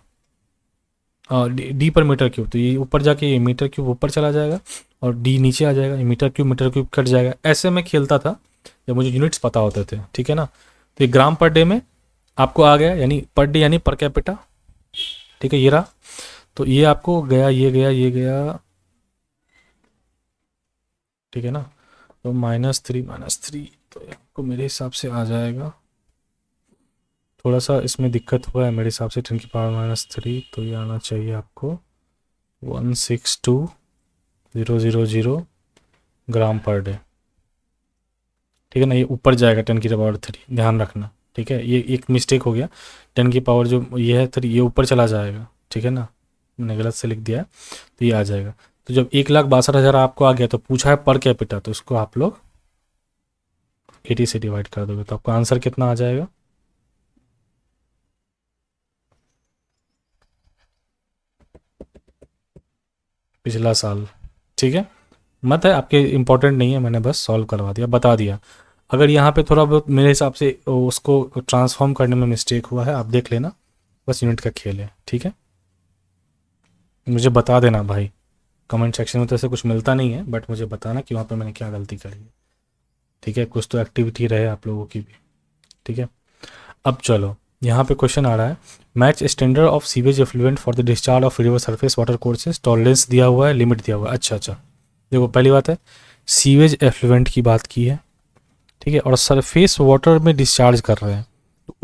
डी पर मीटर क्यूब, तो ये ऊपर जाके ये मीटर क्यूब ऊपर चला जाएगा और डी नीचे आ जाएगा, ये मीटर क्यूब कट जाएगा। ऐसे मैं खेलता था जब मुझे यूनिट्स पता होते थे, ठीक है ना। तो ये ग्राम पर डे में आपको आ गया, यानी पर डे यानी पर कैपिटा, ठीक है, ये रहा। तो ये आपको गया, ये गया, ये गया, ठीक है ना। तो -3 तो आपको मेरे हिसाब से आ जाएगा, थोड़ा सा इसमें दिक्कत हुआ है मेरे हिसाब से, 10⁻³ तो ये आना चाहिए आपको 162,000 ग्राम पर डे, ठीक है ना। ये ऊपर जाएगा 10⁻³ ध्यान रखना, ठीक है। ये एक मिस्टेक हो गया, 10 की पावर जो ये है 3 ये ऊपर चला जाएगा, ठीक है ना, मैंने गलत से लिख दिया है, तो ये आ जाएगा। तो जब 1,62,000 आपको आ गया तो पूछा है पर कैपिटा, तो इसको आप लोग 80 से डिवाइड कर दोगे तो आपका आंसर कितना आ जाएगा, पिछला साल, ठीक है। मत है आपके इम्पोर्टेंट नहीं है, मैंने बस सॉल्व करवा दिया, बता दिया। अगर यहाँ पे थोड़ा बहुत मेरे हिसाब से उसको ट्रांसफॉर्म करने में मिस्टेक हुआ है, आप देख लेना, बस यूनिट का खेल है, ठीक है। मुझे बता देना भाई, कमेंट सेक्शन में तो ऐसे कुछ मिलता नहीं है, बट मुझे बताना कि वहाँ पे मैंने क्या गलती करी है, ठीक है। कुछ तो एक्टिविटी रहे आप लोगों की भी, ठीक है। अब चलो यहाँ पे क्वेश्चन आ रहा है, match standard of sewage effluent for the discharge of river surface water courses, tolerance दिया हुआ है, लिमिट दिया हुआ है। अच्छा, देखो पहली बात है सीवेज एफ्लुएंट की बात की है, ठीक है, और सरफेस वाटर में डिस्चार्ज कर रहे हैं, तो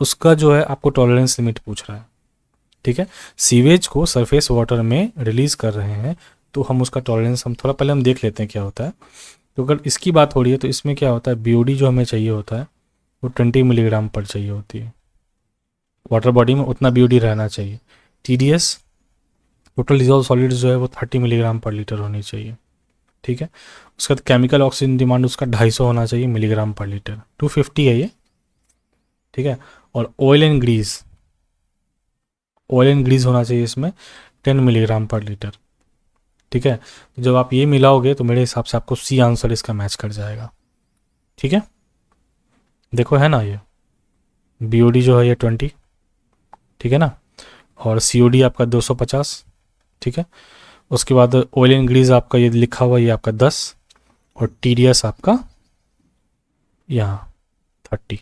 उसका जो है आपको टॉलरेंस लिमिट पूछ रहा है, ठीक है। सीवेज को सरफेस वाटर में रिलीज कर रहे हैं, तो हम उसका टॉलरेंस हम थोड़ा पहले हम देख लेते हैं क्या होता है। तो अगर इसकी बात हो रही है तो इसमें क्या होता है, बीओडी जो हमें चाहिए होता है वो 20 मिलीग्राम पर चाहिए होती है, वाटर बॉडी में उतना बीओडी रहना चाहिए। टीडीएस टोटल डिजॉल्व सॉलिड्स जो है वो 30 मिलीग्राम पर लीटर होनी चाहिए, ठीक है। उसका केमिकल ऑक्सीजन डिमांड उसका 250 होना चाहिए मिलीग्राम पर लीटर, 250 है ये, ठीक है। और ऑयल एंड ग्रीस होना चाहिए इसमें 10 मिलीग्राम पर लीटर, ठीक है। तो जब आप ये मिलाओगे तो मेरे हिसाब से आपको सी आंसर इसका मैच कर जाएगा, ठीक है। देखो है ना, ये बीओडी जो है ये 20, ठीक है ना, और सीओडी आपका 250, ठीक है। उसके बाद ऑयल एंड ग्रीस आपका ये लिखा हुआ ये आपका 10, और टीडीएस आपका यहाँ 30,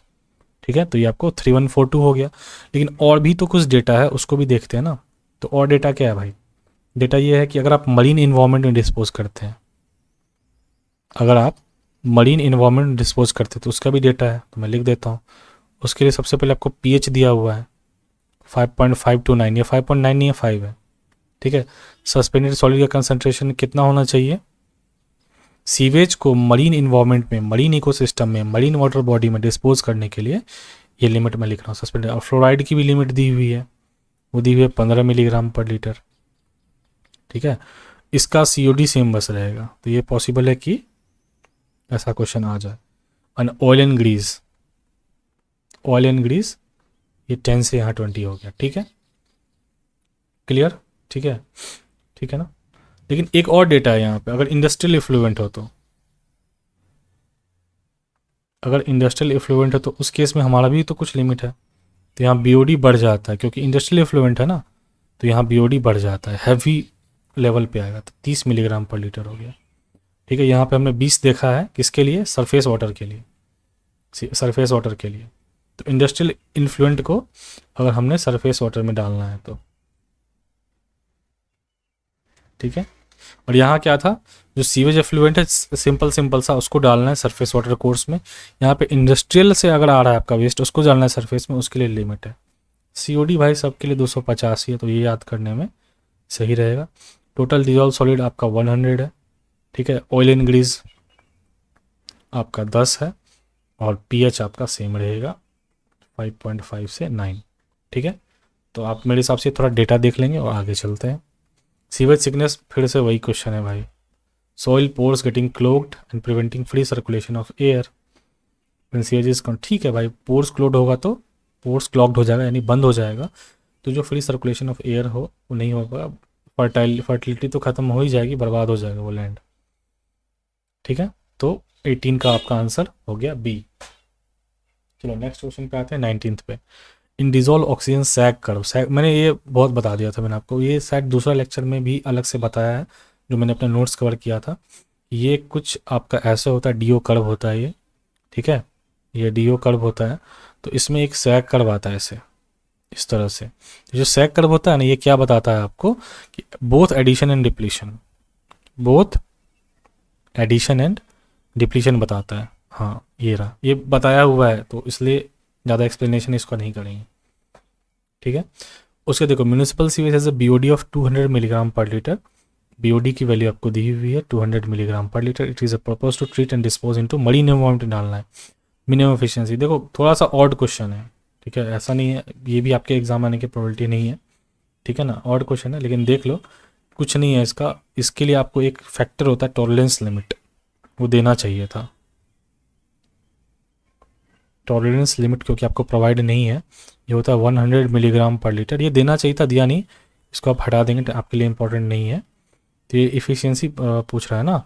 ठीक है। तो ये आपको 3142 हो गया। लेकिन और भी तो कुछ डेटा है, उसको भी देखते हैं ना। तो और डेटा क्या है भाई, डेटा ये है कि अगर आप मरीन इन्वायरमेंट में डिस्पोज करते हैं, अगर आप मरीन इन्वायरमेंट में डिस्पोज करते हैं तो उसका भी डेटा है, तो मैं लिख देता हूँ। उसके लिए सबसे पहले आपको पीएच दिया हुआ है 5.529, या 5.9 नहीं है 5 है, ठीक है। सस्पेंडेड सॉलिड का कंसंट्रेशन कितना होना चाहिए, सीवेज को मरीन इन्वायरमेंट में, मरीन इकोसिस्टम में, मरीन वाटर बॉडी में डिस्पोज करने के लिए ये लिमिट मैं लिख रहा हूँ सस्पेंडेड। और फ्लोराइड की भी लिमिट दी हुई है, वो दी हुई है 15 मिलीग्राम पर लीटर, ठीक है। इसका सीओडी सेम बस रहेगा, तो ये पॉसिबल है कि ऐसा क्वेश्चन आ जाए। एंड ऑयल एंड ग्रीस ये 10 से यहाँ 20 हो गया, ठीक है, क्लियर, ठीक है, ठीक है ना। लेकिन एक और डेटा है यहाँ पे, अगर इंडस्ट्रियल इफ्लुएंट हो तो, अगर इंडस्ट्रियल इफ्लुएंट है तो उस केस में हमारा भी तो कुछ लिमिट है, तो यहाँ बीओडी बढ़ जाता है, क्योंकि इंडस्ट्रियल इफ्लुएंट है ना, तो यहाँ बीओडी बढ़ जाता है, हैवी लेवल पे आएगा, तो 30 मिलीग्राम पर लीटर हो गया, ठीक है। यहाँ पे हमने 20 देखा है, किसके लिए, सरफेस वाटर के लिए, सरफेस वाटर के लिए। तो इंडस्ट्रियल इन्फ्लुएंट को अगर हमने सरफेस वाटर में डालना है तो, ठीक है। और यहाँ क्या था, जो सीवेज एफ्लुएंट है सिंपल सा उसको डालना है सरफेस वाटर कोर्स में। यहाँ पे इंडस्ट्रियल से अगर आ रहा है आपका वेस्ट, उसको डालना है सरफेस में, उसके लिए लिमिट है। सीओडी भाई सबके लिए 250 ही है, तो ये याद करने में सही रहेगा। टोटल डिजॉल्व सॉलिड आपका 100 है, ठीक है। ऑयल एंड ग्रीस आपका 10 है, और पीएच आपका सेम रहेगा 5.5 से 9, ठीक है। तो आप मेरे हिसाब से थोड़ा डेटा देख लेंगे और आगे चलते हैं। सीवेज सिकनेस फिर से वही क्वेश्चन है भाई, soil pores getting clogged and preventing free circulation of air when sewage is, ठीक है भाई, पोर्स क्लोग्ड होगा तो पोर्स क्लॉग्ड हो जाएगा, यानी बंद हो जाएगा, तो जो फ्री सर्कुलेशन ऑफ एयर हो वो नहीं होगा, फर्टिलिटी तो ख़त्म हो ही जाएगी, बर्बाद हो जाएगा वो लैंड, ठीक है। तो 18 का आपका आंसर हो गया बी। चलो नेक्स्ट क्वेश्चन पे आते हैं, 19th पे। इन डिजोल्व ऑक्सीजन सैग कर्व, सैग मैंने ये बहुत बता दिया था मैंने आपको, ये शायद दूसरा लेक्चर में भी अलग से बताया है, जो मैंने अपने नोट्स कवर किया था। ये कुछ आपका ऐसे होता है, डीओ कर्व होता है ये, ठीक है, ये डीओ कर्व होता है। तो इसमें एक सैग कर्व आता है ऐसे, इस तरह से। जो सैग कर्व होता है ना, ये क्या बताता है आपको कि both addition and depletion, both addition and depletion बताता है। हाँ ये रहा, ये बताया हुआ है तो इसलिए ज़्यादा एक्सप्लेनेशन इसका नहीं करेंगे, ठीक है। उसके देखो municipal sewage has a BOD of 200 milligram per litre. BOD की वैल्यू आपको दी हुई है 200 milligram per litre. It is a purpose to treat and dispose into marine environment डालना है। मिनिमम एफिशिएंसी देखो थोड़ा सा ऑड क्वेश्चन है, ठीक है, ऐसा नहीं है, ये भी आपके एग्जाम आने की प्रोबेबिलिटी नहीं है, ठीक है ना, ऑड क्वेश्चन है, लेकिन देख लो कुछ नहीं है इसका। इसके लिए आपको एक फैक्टर होता है टॉलरेंस लिमिट, वो देना चाहिए था। टॉलरेंस लिमिट क्योंकि आपको प्रोवाइड नहीं है, ये होता है 100 मिलीग्राम पर लीटर, ये देना चाहिए था, दिया नहीं, इसको आप हटा देंगे तो आपके लिए इंपॉर्टेंट नहीं है। तो ये इफ़िशियंसी पूछ रहा है ना,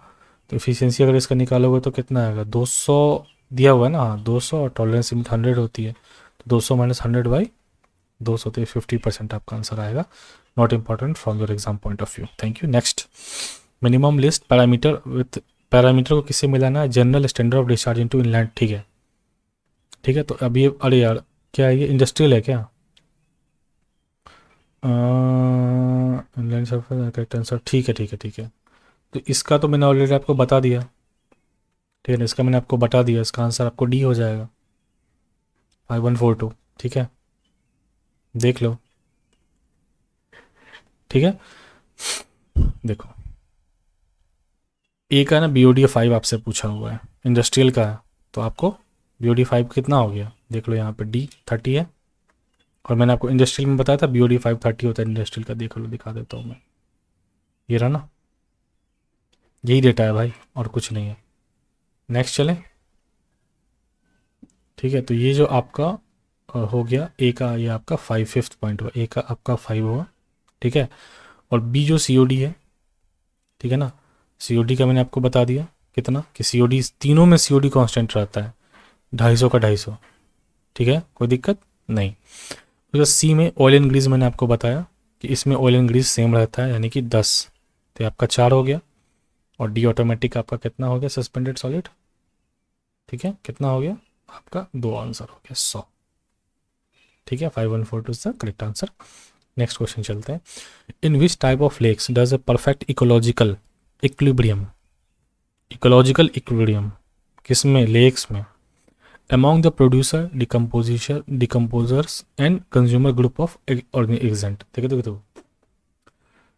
तो इफ़िशियंसी अगर इसका निकालोगे तो कितना आएगा, 200 दिया हुआ है ना, हाँ 200, और टॉलरेंस लिमिट 100 होती है, तो 200 माइनस 100 बाई 200, तो 50% आपका आंसर आएगा। Not important from your exam point of view. Thank you. Next, minimum list parameter with parameter को किससे मिलाना है, general standard of discharge into inland, ठीक है, ठीक है। तो अब ये, अरे यार क्या है ये, इंडस्ट्रियल है क्या, इनलैंड सर्फेस करेक्ट आंसर, ठीक है ठीक है ठीक है। तो इसका तो मैंने ऑलरेडी आपको बता दिया, ठीक है ना, इसका मैंने आपको बता दिया, इसका आंसर आपको डी हो जाएगा 5142, ठीक है, देख लो, ठीक है। देखो ए का ना बीओडी 5 आपसे पूछा हुआ है, इंडस्ट्रियल का है, तो आपको बीओडी 5 कितना हो गया, देख लो यहाँ पे डी 30 है, और मैंने आपको इंडस्ट्रियल में बताया था बीओडी 5 30 होता है इंडस्ट्रियल का, देख लो दिखा देता हूँ मैं, ये रहा ना, यही डेटा है भाई और कुछ नहीं है। नेक्स्ट चलें, ठीक है। तो ये जो आपका हो गया ए का, ये आपका 5th पॉइंट हुआ, ए का आपका 5 हुआ, ठीक है। और बी जो सीओडी है, ठीक है ना, सीओडी का मैंने आपको बता दिया कितना, कि सीओडी तीनों में सीओडी कांस्टेंट रहता है, 250 का 250, ठीक है, कोई दिक्कत नहीं। तो सी में ऑयल एंड ग्रीस मैंने आपको बताया कि इसमें ऑयल एंड ग्रीस सेम रहता है, यानी कि 10, तो ये आपका 4 हो गया। और डी ऑटोमेटिक आपका कितना हो गया, सस्पेंडेड सॉलिड, ठीक है, कितना हो गया आपका, 2 आंसर हो गया 100, ठीक है। 5142 is the correct answer. Next question चलते हैं। In which type of lakes does a perfect ecological equilibrium, ecological equilibrium किस में, लेक्स में, among the producer decomposers and consumer group of exempt, देखो देखो देखो,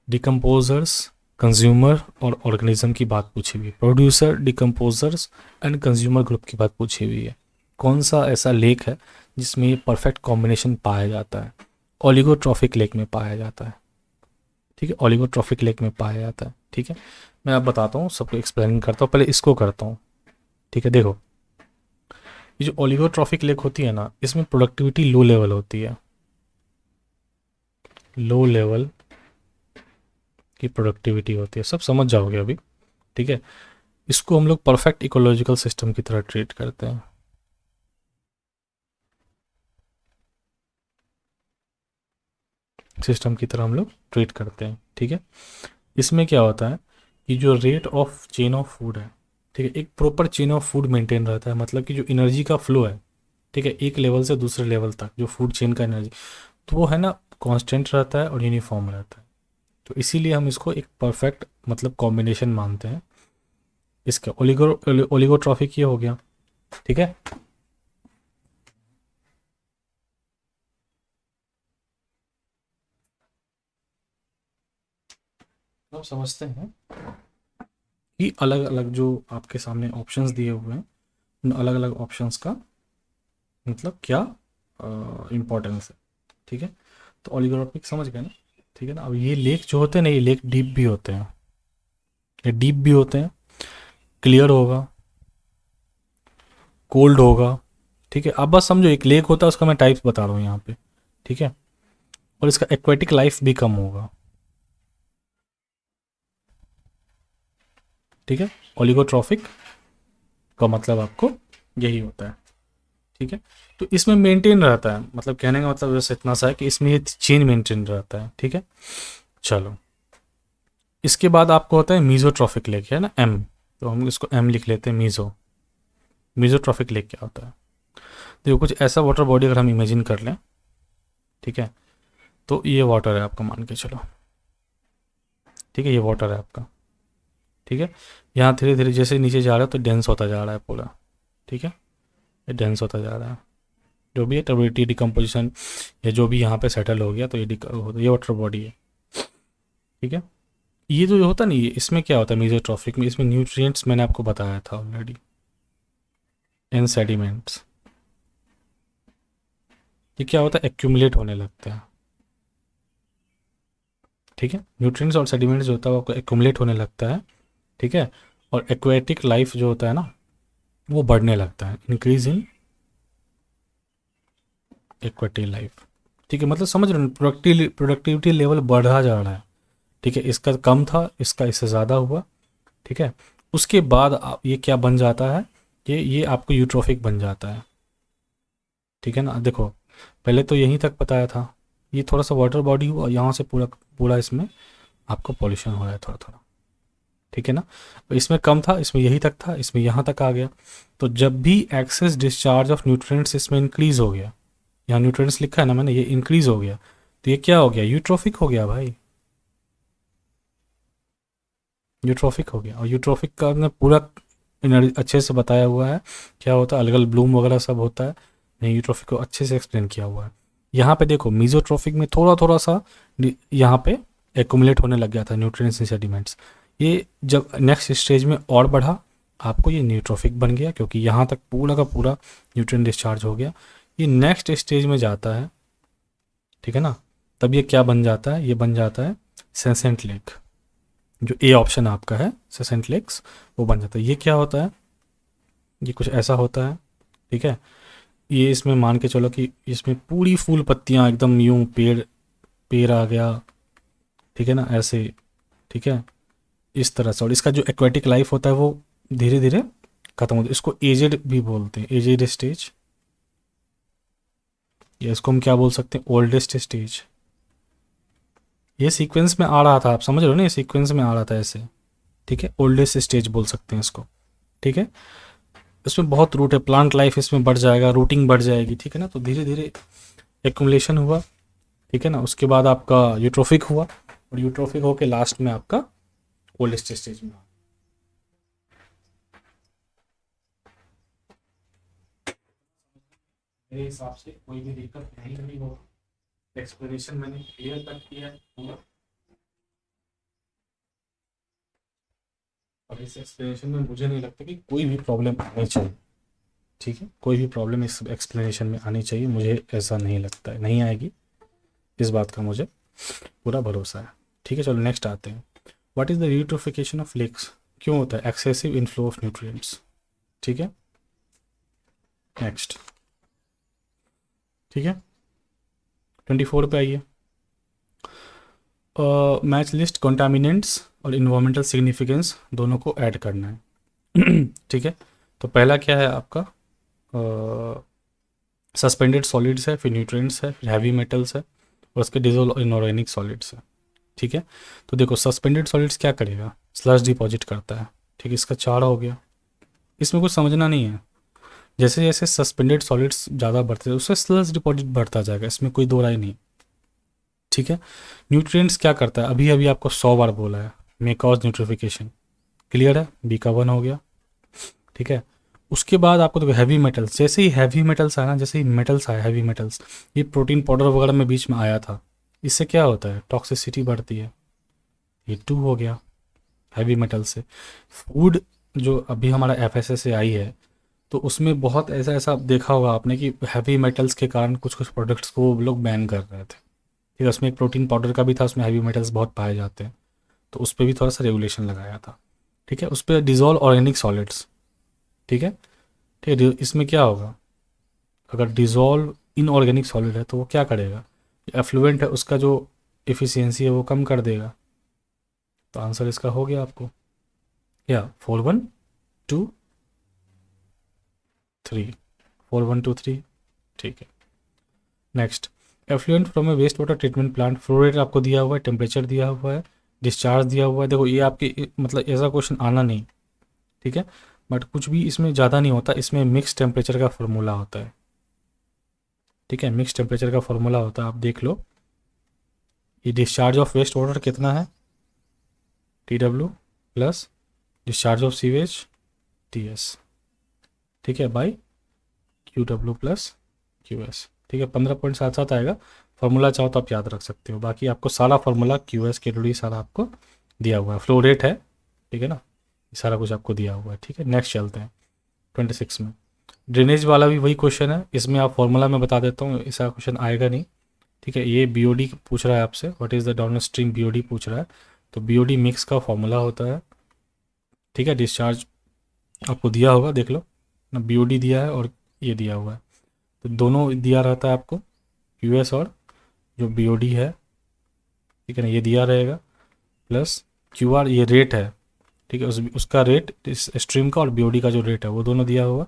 डिकम्पोजर्स, कंज्यूमर और ऑर्गेनिज्म की बात पूछी हुई है, producer, decomposers and consumer group की बात पूछी हुई है। कौन सा ऐसा लेक है जिसमें ये परफेक्ट कॉम्बिनेशन पाया जाता है, ओलिगोट्रॉफिक लेक में पाया जाता है, ठीक है, ओलिगोट्रॉफिक लेक में पाया जाता है, ठीक है। मैं अब बताता हूँ, सबको एक्सप्लेन करता हूँ, पहले इसको करता हूँ, ठीक है। देखो ये जो ओलिगोट्रॉफिक लेक होती है ना, इसमें प्रोडक्टिविटी लो लेवल होती है, लो लेवल की प्रोडक्टिविटी होती है, सब समझ जाओगे अभी, ठीक है। इसको हम लोग परफेक्ट इकोलॉजिकल सिस्टम की तरह ट्रीट करते हैं, सिस्टम की तरह हम लोग ट्रीट करते हैं, ठीक है। इसमें क्या होता है कि जो rate of chain of food है, ठीक है, एक proper chain of food maintain रहता है, मतलब कि जो एनर्जी का फ्लो है, ठीक है, एक लेवल से दूसरे लेवल तक जो फूड चेन का एनर्जी, तो वो है ना कांस्टेंट रहता है और यूनिफॉर्म रहता है। तो इसीलिए हम इसको एक परफेक्ट मतलब कॉम्बिनेशन मानते हैं इसका। ओलिगोट्रॉफिक ये हो गया, ठीक है। अब समझते हैं कि अलग अलग जो आपके सामने ऑप्शंस दिए हुए हैं, उन अलग अलग ऑप्शंस का मतलब क्या इम्पोर्टेंस है, ठीक है। तो ओलिगोट्रॉफिक समझ गए ना, ठीक है ना। अब ये लेक जो होते हैं ना, ये लेक डीप भी होते हैं, ये डीप भी होते हैं, क्लियर होगा, कोल्ड होगा, ठीक है। अब बस समझो एक लेक होता है, उसका मैं टाइप्स बता रहा हूँ यहाँ पे, ठीक है। और इसका एक्वेटिक लाइफ भी कम होगा, ठीक है। ओलिगोट्रॉफिक का मतलब आपको यही होता है, ठीक है। तो इसमें मेंटेन रहता है, मतलब कहने का मतलब वैसे इतना सा है कि इसमें ये चेन मेंटेन रहता है, ठीक है। चलो इसके बाद आपको होता है मीजोट्रॉफिक लेक, है ना एम, तो हम इसको एम लिख लेते हैं, मीजोट्रॉफिक लेक क्या होता है। देखो कुछ ऐसा वाटर बॉडी अगर हम इमेजिन कर लें, ठीक है, तो ये वाटर है आपका, मान के चलो, ठीक है, ये वाटर है आपका, ठीक है। यहाँ धीरे धीरे जैसे नीचे जा रहा है तो डेंस होता जा रहा है पूरा, ठीक है, ये डेंस होता जा रहा है। जो भी है टर्बिडिटी डिकम्पोजिशन या जो भी यहाँ पे सेटल हो गया तो ये वाटर बॉडी है, ठीक है। ये जो होता नहीं, ये इसमें क्या होता है मेसोट्रॉफिक में, इसमें न्यूट्रिएंट्स मैंने आपको बताया था ऑलरेडी, इन सेडिमेंट्स, ये क्या होता है एक्यूमुलेट होने लगता है, ठीक है। न्यूट्रिएंट्स और सेडिमेंट्स जो होता है वो आपको एक्यूमुलेट होने लगता है, ठीक है। और एक्वेटिक लाइफ जो होता है ना वो बढ़ने लगता है, इंक्रीज इन एक्वेटिक लाइफ, ठीक है। मतलब समझ रहे हो, प्रोडक्टिविटी लेवल बढ़ा जा रहा है, ठीक है। इसका कम था, इसका इससे ज़्यादा हुआ, ठीक है। उसके बाद ये क्या बन जाता है, ये आपको यूट्रोफिक बन जाता है, ठीक है ना। देखो पहले तो यहीं तक बताया था, ये थोड़ा सा वाटर बॉडी हुआ, यहाँ से पूरा पूरा इसमें आपको पॉल्यूशन हो रहा है थोड़ा थोड़ा, ठीक है ना। इसमें कम था, इसमें यही तक था, इसमें यहाँ तक आ गया। तो जब भी एक्सेस डिस्चार्ज ऑफ न्यूट्रिएंट्स इसमें इंक्रीज हो गया, यहाँ न्यूट्रिएंट्स लिखा है ना मैंने, ये इंक्रीज हो गया, तो ये क्या हो गया, यूट्रोफिक हो गया भाई, यूट्रोफिक हो गया। और यूट्रोफिक का हमने पूरा अच्छे से बताया हुआ है, क्या होता है अलगल ब्लूम वगैरह सब होता है, नहीं यूट्रोफिक को अच्छे से एक्सप्लेन किया हुआ है। यहाँ पे देखो मीजोट्रोफिक में थोड़ा थोड़ा सा यहाँ पे एकुमुलेट होने लग गया था न्यूट्रिएंट्स इन सेडिमेंट्स, ये जब नेक्स्ट स्टेज में और बढ़ा आपको ये न्यूट्रोफिक बन गया, क्योंकि यहाँ तक पूरा का पूरा न्यूट्रिएंट डिस्चार्ज हो गया। ये नेक्स्ट स्टेज में जाता है, ठीक है ना, तब ये क्या बन जाता है, ये बन जाता है सेंसेंट लेक, जो ए ऑप्शन आपका है सेसेंट लेक्स, वो बन जाता है। ये क्या होता है, ये कुछ ऐसा होता है, ठीक है। ये इसमें मान के चलो कि इसमें पूरी फूल पत्तियाँ एकदम यूं पेड़ पेड़ आ गया, ठीक है ना, ऐसे, ठीक है, इस तरह से। और इसका जो एक्वेटिक लाइफ होता है वो धीरे धीरे खत्म होता है, इसको एजेड भी बोलते हैं, एजेड स्टेज, या इसको हम क्या बोल सकते हैं ओल्डेस्ट स्टेज। ये सीक्वेंस में आ रहा था, आप समझ रहे हो ना, ये सीक्वेंस में आ रहा था ऐसे, ठीक है, ओल्डेस्ट स्टेज बोल सकते हैं इसको, ठीक है। इसमें बहुत रूट है, प्लांट लाइफ इसमें बढ़ जाएगा, रूटिंग बढ़ जाएगी, ठीक है ना। तो धीरे धीरे एक्यूमुलेशन हुआ, ठीक है ना, उसके बाद आपका यूट्रोफिक हुआ, और यूट्रोफिक होके लास्ट में आपका ओल्डेस्ट स्टेज में। मेरे हिसाब से कोई भी दिक्कत नहीं हो, एक्सप्लेनेशन मैंने क्लियर कट किया है पूरा, और इस एक्सप्लेनेशन में मुझे नहीं लगता कि कोई भी प्रॉब्लम आनी चाहिए, ठीक है। कोई भी प्रॉब्लम इस एक्सप्लेनेशन में आनी चाहिए, मुझे ऐसा नहीं लगता है, नहीं आएगी, इस बात का मुझे पूरा भरोसा है, ठीक है। चलो नेक्स्ट आते हैं, what is the eutrophication of lakes, क्यों होता है एक्सेसिव इनफ्लो ऑफ न्यूट्रिएंट्स, ठीक है। नेक्स्ट, ठीक है, 24 पे आइए। मैच लिस्ट कंटामिनेंट्स और इन्वायरमेंटल सिग्निफिकेंस दोनों को ऐड करना है ठीक है। तो पहला क्या है आपका, सस्पेंडेड सॉलिड्स है, फिर न्यूट्रिएंट्स है, फिर हैवी मेटल्स है, और उसके डिजोल्व इनऑर्गेनिक सॉलिड्स है, ठीक है। तो देखो सस्पेंडेड सॉलिड्स क्या करेगा, स्लज डिपॉजिट करता है, ठीक है, इसका 4 हो गया। इसमें कुछ समझना नहीं है, जैसे जैसे सस्पेंडेड सॉलिड्स ज़्यादा बढ़ते हैं उससे स्लज डिपॉजिट बढ़ता जाएगा, इसमें कोई दो राय नहीं, ठीक है। न्यूट्रिएंट्स क्या करता है, अभी अभी आपको 100 बार बोला है, मे कॉज न्यूट्रिफिकेशन, क्लियर है, बी का 1 हो गया, ठीक है। उसके बाद आपको देखो हैवी मेटल्स, जैसे ही हैवी मेटल्स आया ना, जैसे ही मेटल्स आया हैवी मेटल्स, ये प्रोटीन पाउडर वगैरह में बीच में आया था, इससे क्या होता है टॉक्सिसिटी बढ़ती है, ये 2 हो गया हैवी मेटल से। फूड जो अभी हमारा एफ आई है, तो उसमें बहुत ऐसा ऐसा देखा होगा आपने कि हैवी मेटल्स के कारण कुछ कुछ प्रोडक्ट्स को वो लोग बैन कर रहे थे, ठीक है। उसमें एक प्रोटीन पाउडर का भी था, उसमें हैवी मेटल्स बहुत पाए जाते हैं, तो उस पर भी थोड़ा सा रेगुलेशन लगाया था, ठीक है। उस पर डिजोल्व ऑर्गेनिक सॉलिड्स, ठीक है, ठीक है। इसमें क्या होगा, अगर डिजोल्व इनऑर्गेनिक सॉलिड है तो वो क्या करेगा, एफ्लुएंट है उसका जो एफिशिएंसी है वो कम कर देगा। तो आंसर इसका हो गया आपको क्या, 4 1 2 3, 4 1 2 3, ठीक है। Next, effluent from a waste water treatment plant, flow rate आपको दिया हुआ है, टेम्परेचर दिया हुआ है, डिस्चार्ज दिया हुआ है। देखो ये आपकी मतलब ऐसा क्वेश्चन आना नहीं, ठीक है, बट कुछ भी इसमें ज़्यादा नहीं होता, इसमें मिक्स टेम्परेचर का फॉर्मूला होता है, ठीक है, मिक्स टेम्परेचर का फॉर्मूला होता है, आप देख लो। ये डिस्चार्ज ऑफ वेस्ट वाटर कितना है, TW plus discharge of sewage TS, ठीक है, बाई QW प्लस QS, ठीक है। 15.77 आएगा। फार्मूला चाहो तो आप याद रख सकते हो, बाकी आपको सारा फार्मूला QS KWD सारा आपको दिया हुआ है, फ्लो रेट है, ठीक है ना, सारा कुछ आपको दिया हुआ है, ठीक है। नेक्स्ट चलते हैं 26 में। ड्रेनेज वाला भी वही क्वेश्चन है, इसमें आप फॉर्मूला में बता देता हूँ, ऐसा क्वेश्चन आएगा नहीं, ठीक है। ये BOD पूछ रहा है आपसे, what is the down stream BOD पूछ रहा है, तो BOD मिक्स का फॉर्मूला होता है, ठीक है। डिस्चार्ज आपको दिया होगा, देख लो ना, BOD दिया है और ये दिया हुआ है, तो दोनों दिया रहता है आपको, QS और जो BOD है, ठीक है ना, ये दिया रहेगा, प्लस QR ये रेट है, ठीक है, उसका रेट, इस स्ट्रीम का और BOD का जो रेट है वो दोनों दिया हुआ,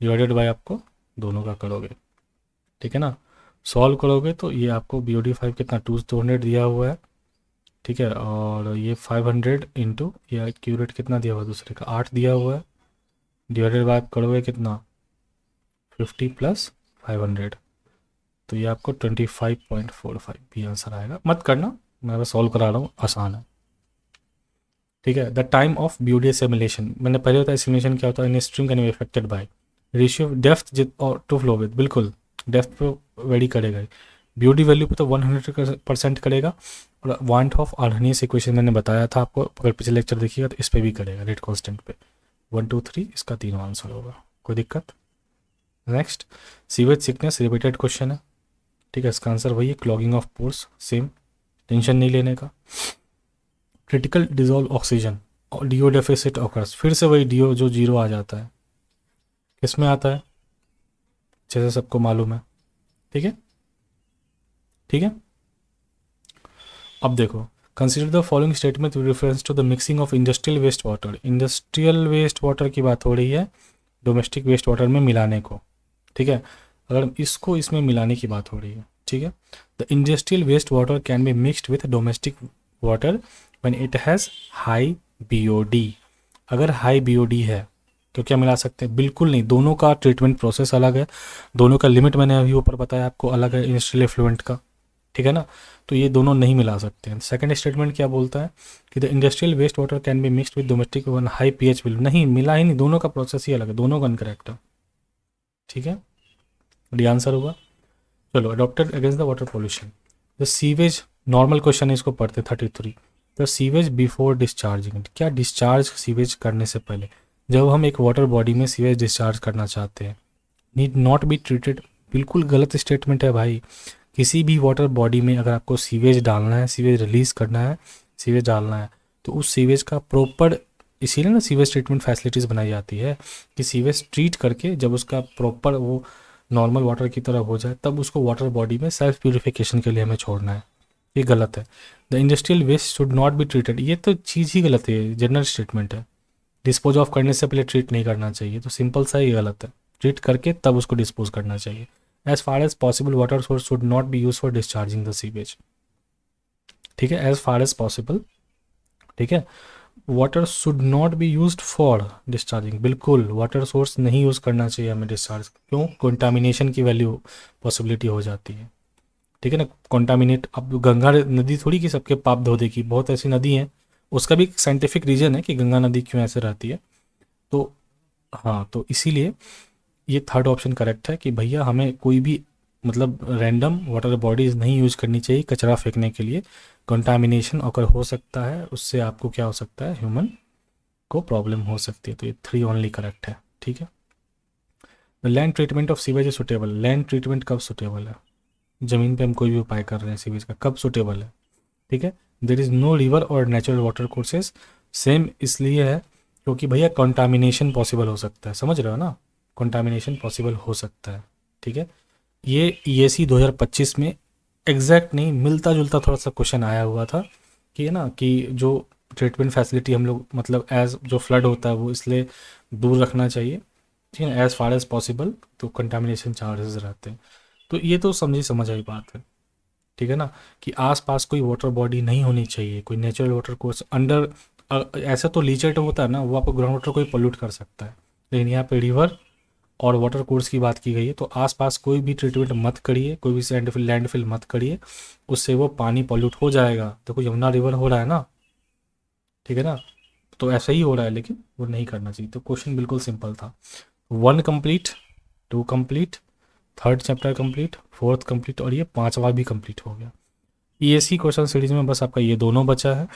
डिवाइडेड बाय आपको दोनों का करोगे, ठीक है ना। सॉल्व करोगे तो ये आपको BOD 5 कितना 200 दिया हुआ है, ठीक है, और ये 500 इंटू या क्यू रेट कितना दिया हुआ है दूसरे का 8 दिया हुआ है, डिवाइडेड बाय आप करोगे कितना 50 प्लस 500, तो ये आपको 25.45 भी आंसर आएगा। मत करना, मैं बस सॉल्व करा रहा हूँ, आसान है, ठीक है। The time of BOD simulation, मैंने पहले बताया सिमुलेशन क्या होता है, इन stream can be affected by ratio depth और टू फ्लो विद, बिल्कुल डेप्थ पे वेरी करेगा, BOD वैल्यू पे तो 100% करेगा, और वांट ऑफ आर्हनीस इक्वेशन मैंने बताया था आपको, अगर पिछले लेक्चर देखिएगा तो इस पर भी करेगा, रेट कॉन्स्टेंट पे 1 2 3, इसका तीनों आंसर होगा, कोई दिक्कत। Next, sewage sickness repeated question है, ठीक है, इसका आंसर वही है, clogging of pores, same, tension नहीं लेने का। क्रिटिकल डिजोल्व ऑक्सीजन और DO डेफिसिट ऑकर्स, फिर से वही DO जो 0 आ जाता है, किस में आता है, जैसे सबको मालूम है, ठीक है, ठीक है। अब देखो, consider the following statement with reference to the mixing of industrial waste water, industrial waste water की बात हो रही है डोमेस्टिक वेस्ट वाटर में मिलाने को, ठीक है, अगर इसको इसमें मिलाने की बात हो रही है, ठीक है। The industrial waste water can be mixed with domestic water when it has high BOD, अगर हाई BOD है तो क्या मिला सकते हैं, बिल्कुल नहीं, दोनों का ट्रीटमेंट प्रोसेस अलग है, दोनों का लिमिट मैंने अभी ऊपर बताया आपको अलग है इंडस्ट्रियल एफ्लुएंट का, ठीक है ना, तो ये दोनों नहीं मिला सकते हैं। सेकंड स्टेटमेंट क्या बोलता है कि the industrial waste water can be mixed with domestic one high pH value, नहीं मिला ही नहीं, दोनों का प्रोसेस ही अलग है, दोनों का इनकरेक्ट है, ठीक है, डी आंसर होगा। चलो, adopted against the water pollution, the sewage, normal question है, इसको पढ़ते 33, द सीवेज बिफोर डिस्चार्जिंग, क्या डिस्चार्ज सीवेज करने से पहले, जब हम एक वाटर बॉडी में सीवेज डिस्चार्ज करना चाहते हैं, नीड नॉट बी ट्रीटेड, बिल्कुल गलत स्टेटमेंट है भाई। किसी भी वाटर बॉडी में अगर आपको सीवेज डालना है, सीवेज रिलीज करना है, सीवेज डालना है, तो उस सीवेज का प्रॉपर, इसीलिए ना सीवेज ट्रीटमेंट फैसिलिटीज़ बनाई जाती है कि सीवेज ट्रीट करके जब उसका प्रॉपर वो नॉर्मल वाटर की तरह हो जाए, तब उसको वाटर बॉडी में सेल्फ प्यूरिफिकेशन के लिए हमें छोड़ना है, ये गलत है। The industrial waste should not be treated, ये तो चीज़ ही गलत है, जनरल स्टेटमेंट है, डिस्पोज ऑफ करने से पहले ट्रीट नहीं करना चाहिए, तो सिंपल सा ही गलत है, ट्रीट करके तब उसको डिस्पोज करना चाहिए। As far as possible water source should not be use for discharging the sewage, ठीक है, एज फार एज पॉसिबल, ठीक है। Water should not be use for discharging, बिल्कुल वाटर सोर्स नहीं यूज़ करना चाहिए हमें डिस्चार्ज, क्यों, कंटामिनेशन की वैल्यू पॉसिबिलिटी हो जाती है, ठीक है ना, कंटामिनेट, अब गंगा नदी थोड़ी कि सबके पाप धो देगी, बहुत ऐसी नदी हैं, उसका भी साइंटिफिक रीजन है कि गंगा नदी क्यों ऐसे रहती है, तो हाँ, तो इसीलिए ये थर्ड ऑप्शन करेक्ट है कि भैया हमें कोई भी मतलब रैंडम वाटर बॉडीज़ नहीं यूज करनी चाहिए कचरा फेंकने के लिए, कंटामिनेशन अगर हो सकता है, उससे आपको क्या हो सकता है, ह्यूमन को प्रॉब्लम हो सकती है, तो ये 3 ओनली करेक्ट है, ठीक है। The land treatment of sewage is suitable, land treatment कब सुटेबल है, ज़मीन पे हम कोई भी उपाय कर रहे हैं सीवेज का, कब सुटेबल है, ठीक है। देर इज़ नो रिवर और नेचुरल वाटर कोर्सेज, सेम इसलिए है क्योंकि भैया कंटामिनेशन पॉसिबल हो सकता है, समझ रहे हो ना, कंटामिनेशन पॉसिबल हो सकता है, ठीक है। ये EAC 2025 में एग्जैक्ट नहीं, मिलता जुलता थोड़ा सा क्वेश्चन आया हुआ था कि है ना, कि जो ट्रीटमेंट फैसिलिटी हम लोग मतलब एज जो फ्लड होता है वो इसलिए दूर रखना चाहिए, ठीक है, एज़ फार एज पॉसिबल, तो कंटामिनेशन चांसेस रहते हैं, तो ये तो समझ आई बात है, ठीक है ना, कि आसपास कोई वाटर बॉडी नहीं होनी चाहिए, कोई नेचुरल वाटर कोर्स अंडर, ऐसा तो लीचेट होता है ना, वो आपको ग्राउंड वाटर को ही पोल्यूट कर सकता है, लेकिन यहाँ पे रिवर और वाटर कोर्स की बात की गई है, तो आसपास कोई भी ट्रीटमेंट मत करिए, कोई भी लैंडफिल मत करिए, उससे वो पानी पॉल्यूट हो जाएगा, देखो यमुना रिवर हो रहा है ना, ठीक है ना, तो ऐसा ही हो रहा है, लेकिन वो नहीं करना चाहिए। तो क्वेश्चन बिल्कुल सिंपल था। 1 complete, 2 complete, third chapter complete, fourth complete, और ये पांचवा भी कंप्लीट हो गया। ईएससी क्वेश्चन सीरीज में बस आपका ये दोनों बचा है।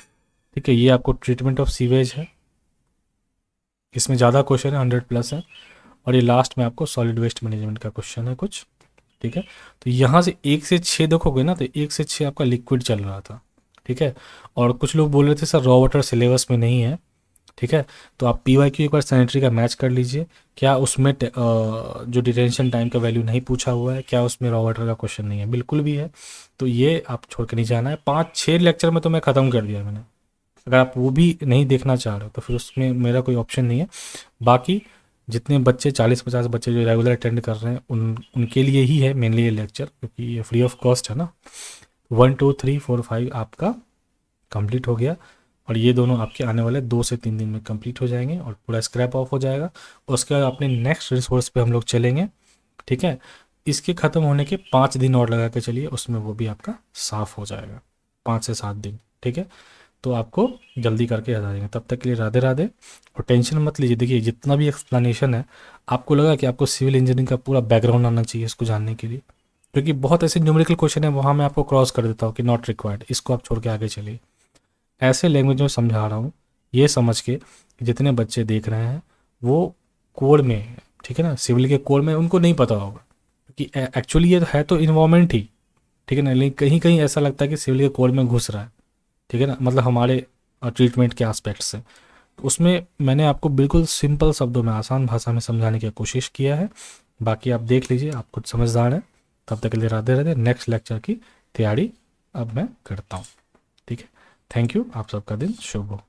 ठीक है, ये आपको ट्रीटमेंट ऑफ सीवेज है, इसमें ज़्यादा क्वेश्चन है, 100+ है। और ये लास्ट में आपको सॉलिड वेस्ट मैनेजमेंट का क्वेश्चन है कुछ। ठीक है, तो यहाँ से 1 से 6 देखोगे ना, तो 1 से 6 आपका लिक्विड चल रहा था। ठीक है, और कुछ लोग बोल रहे थे सर रॉ वाटर सिलेबस में नहीं है। ठीक है, तो आप PYQ एक बार सैनिटरी का मैच कर लीजिए, क्या उसमें जो डिटेंशन टाइम का वैल्यू नहीं पूछा हुआ है, क्या उसमें रॉ वाटर का क्वेश्चन नहीं है? बिल्कुल भी है। तो ये आप छोड़ के नहीं जाना है। 5-6 लेक्चर में तो मैं ख़त्म कर दिया मैंने। अगर आप वो भी नहीं देखना चाह रहे हो तो फिर उसमें मेरा कोई ऑप्शन नहीं है। बाकी जितने बच्चे 40-50 बच्चे जो रेगुलर अटेंड कर रहे हैं उनके लिए ही है मेनली ये लेक्चर, क्योंकि ये फ्री ऑफ कॉस्ट है ना। 1 2 3 4 5 आपका कंप्लीट हो गया, और ये दोनों आपके आने वाले 2 से 3 दिन में कंप्लीट हो जाएंगे और पूरा स्क्रैप ऑफ हो जाएगा। उसके बाद अपने नेक्स्ट रिसोर्स पे हम लोग चलेंगे। ठीक है, इसके ख़त्म होने के 5 दिन और लगा के चलिए, उसमें वो भी आपका साफ़ हो जाएगा, 5 से 7 दिन। ठीक है, तो आपको जल्दी करके याद आ जाएंगे। तब तक के लिए राधे राधे, और टेंशन मत लीजिए। देखिए जितना भी एक्सप्लेनेशन है, आपको लगा कि आपको सिविल इंजीनियरिंग का पूरा बैकग्राउंड आना चाहिए इसको जानने के लिए, क्योंकि बहुत ऐसे न्यूमेरिकल क्वेश्चन है वहाँ मैं आपको क्रॉस कर देता हूँ कि नॉट रिक्वायर्ड, इसको आप छोड़ के आगे चलिए। ऐसे लैंग्वेज में समझा रहा हूँ, ये समझ के कि जितने बच्चे देख रहे हैं वो कोर में है। ठीक है ना, सिविल के कोर में उनको नहीं पता होगा, क्योंकि एक्चुअली ये है तो इन्वायरमेंट ही। ठीक है ना, लेकिन कहीं कहीं ऐसा लगता है कि सिविल के कोर में घुस रहा है। ठीक है ना, मतलब हमारे ट्रीटमेंट के एस्पेक्ट से। तो उसमें मैंने आपको बिल्कुल सिंपल शब्दों में, आसान भाषा में समझाने की कोशिश किया है। बाकी आप देख लीजिए, आप खुद समझदार हैं। तब तक के लिए राधे राधे। नेक्स्ट लेक्चर की तैयारी अब मैं करता हूँ। ठीक है, थैंक यू, आप सबका दिन शुभ हो।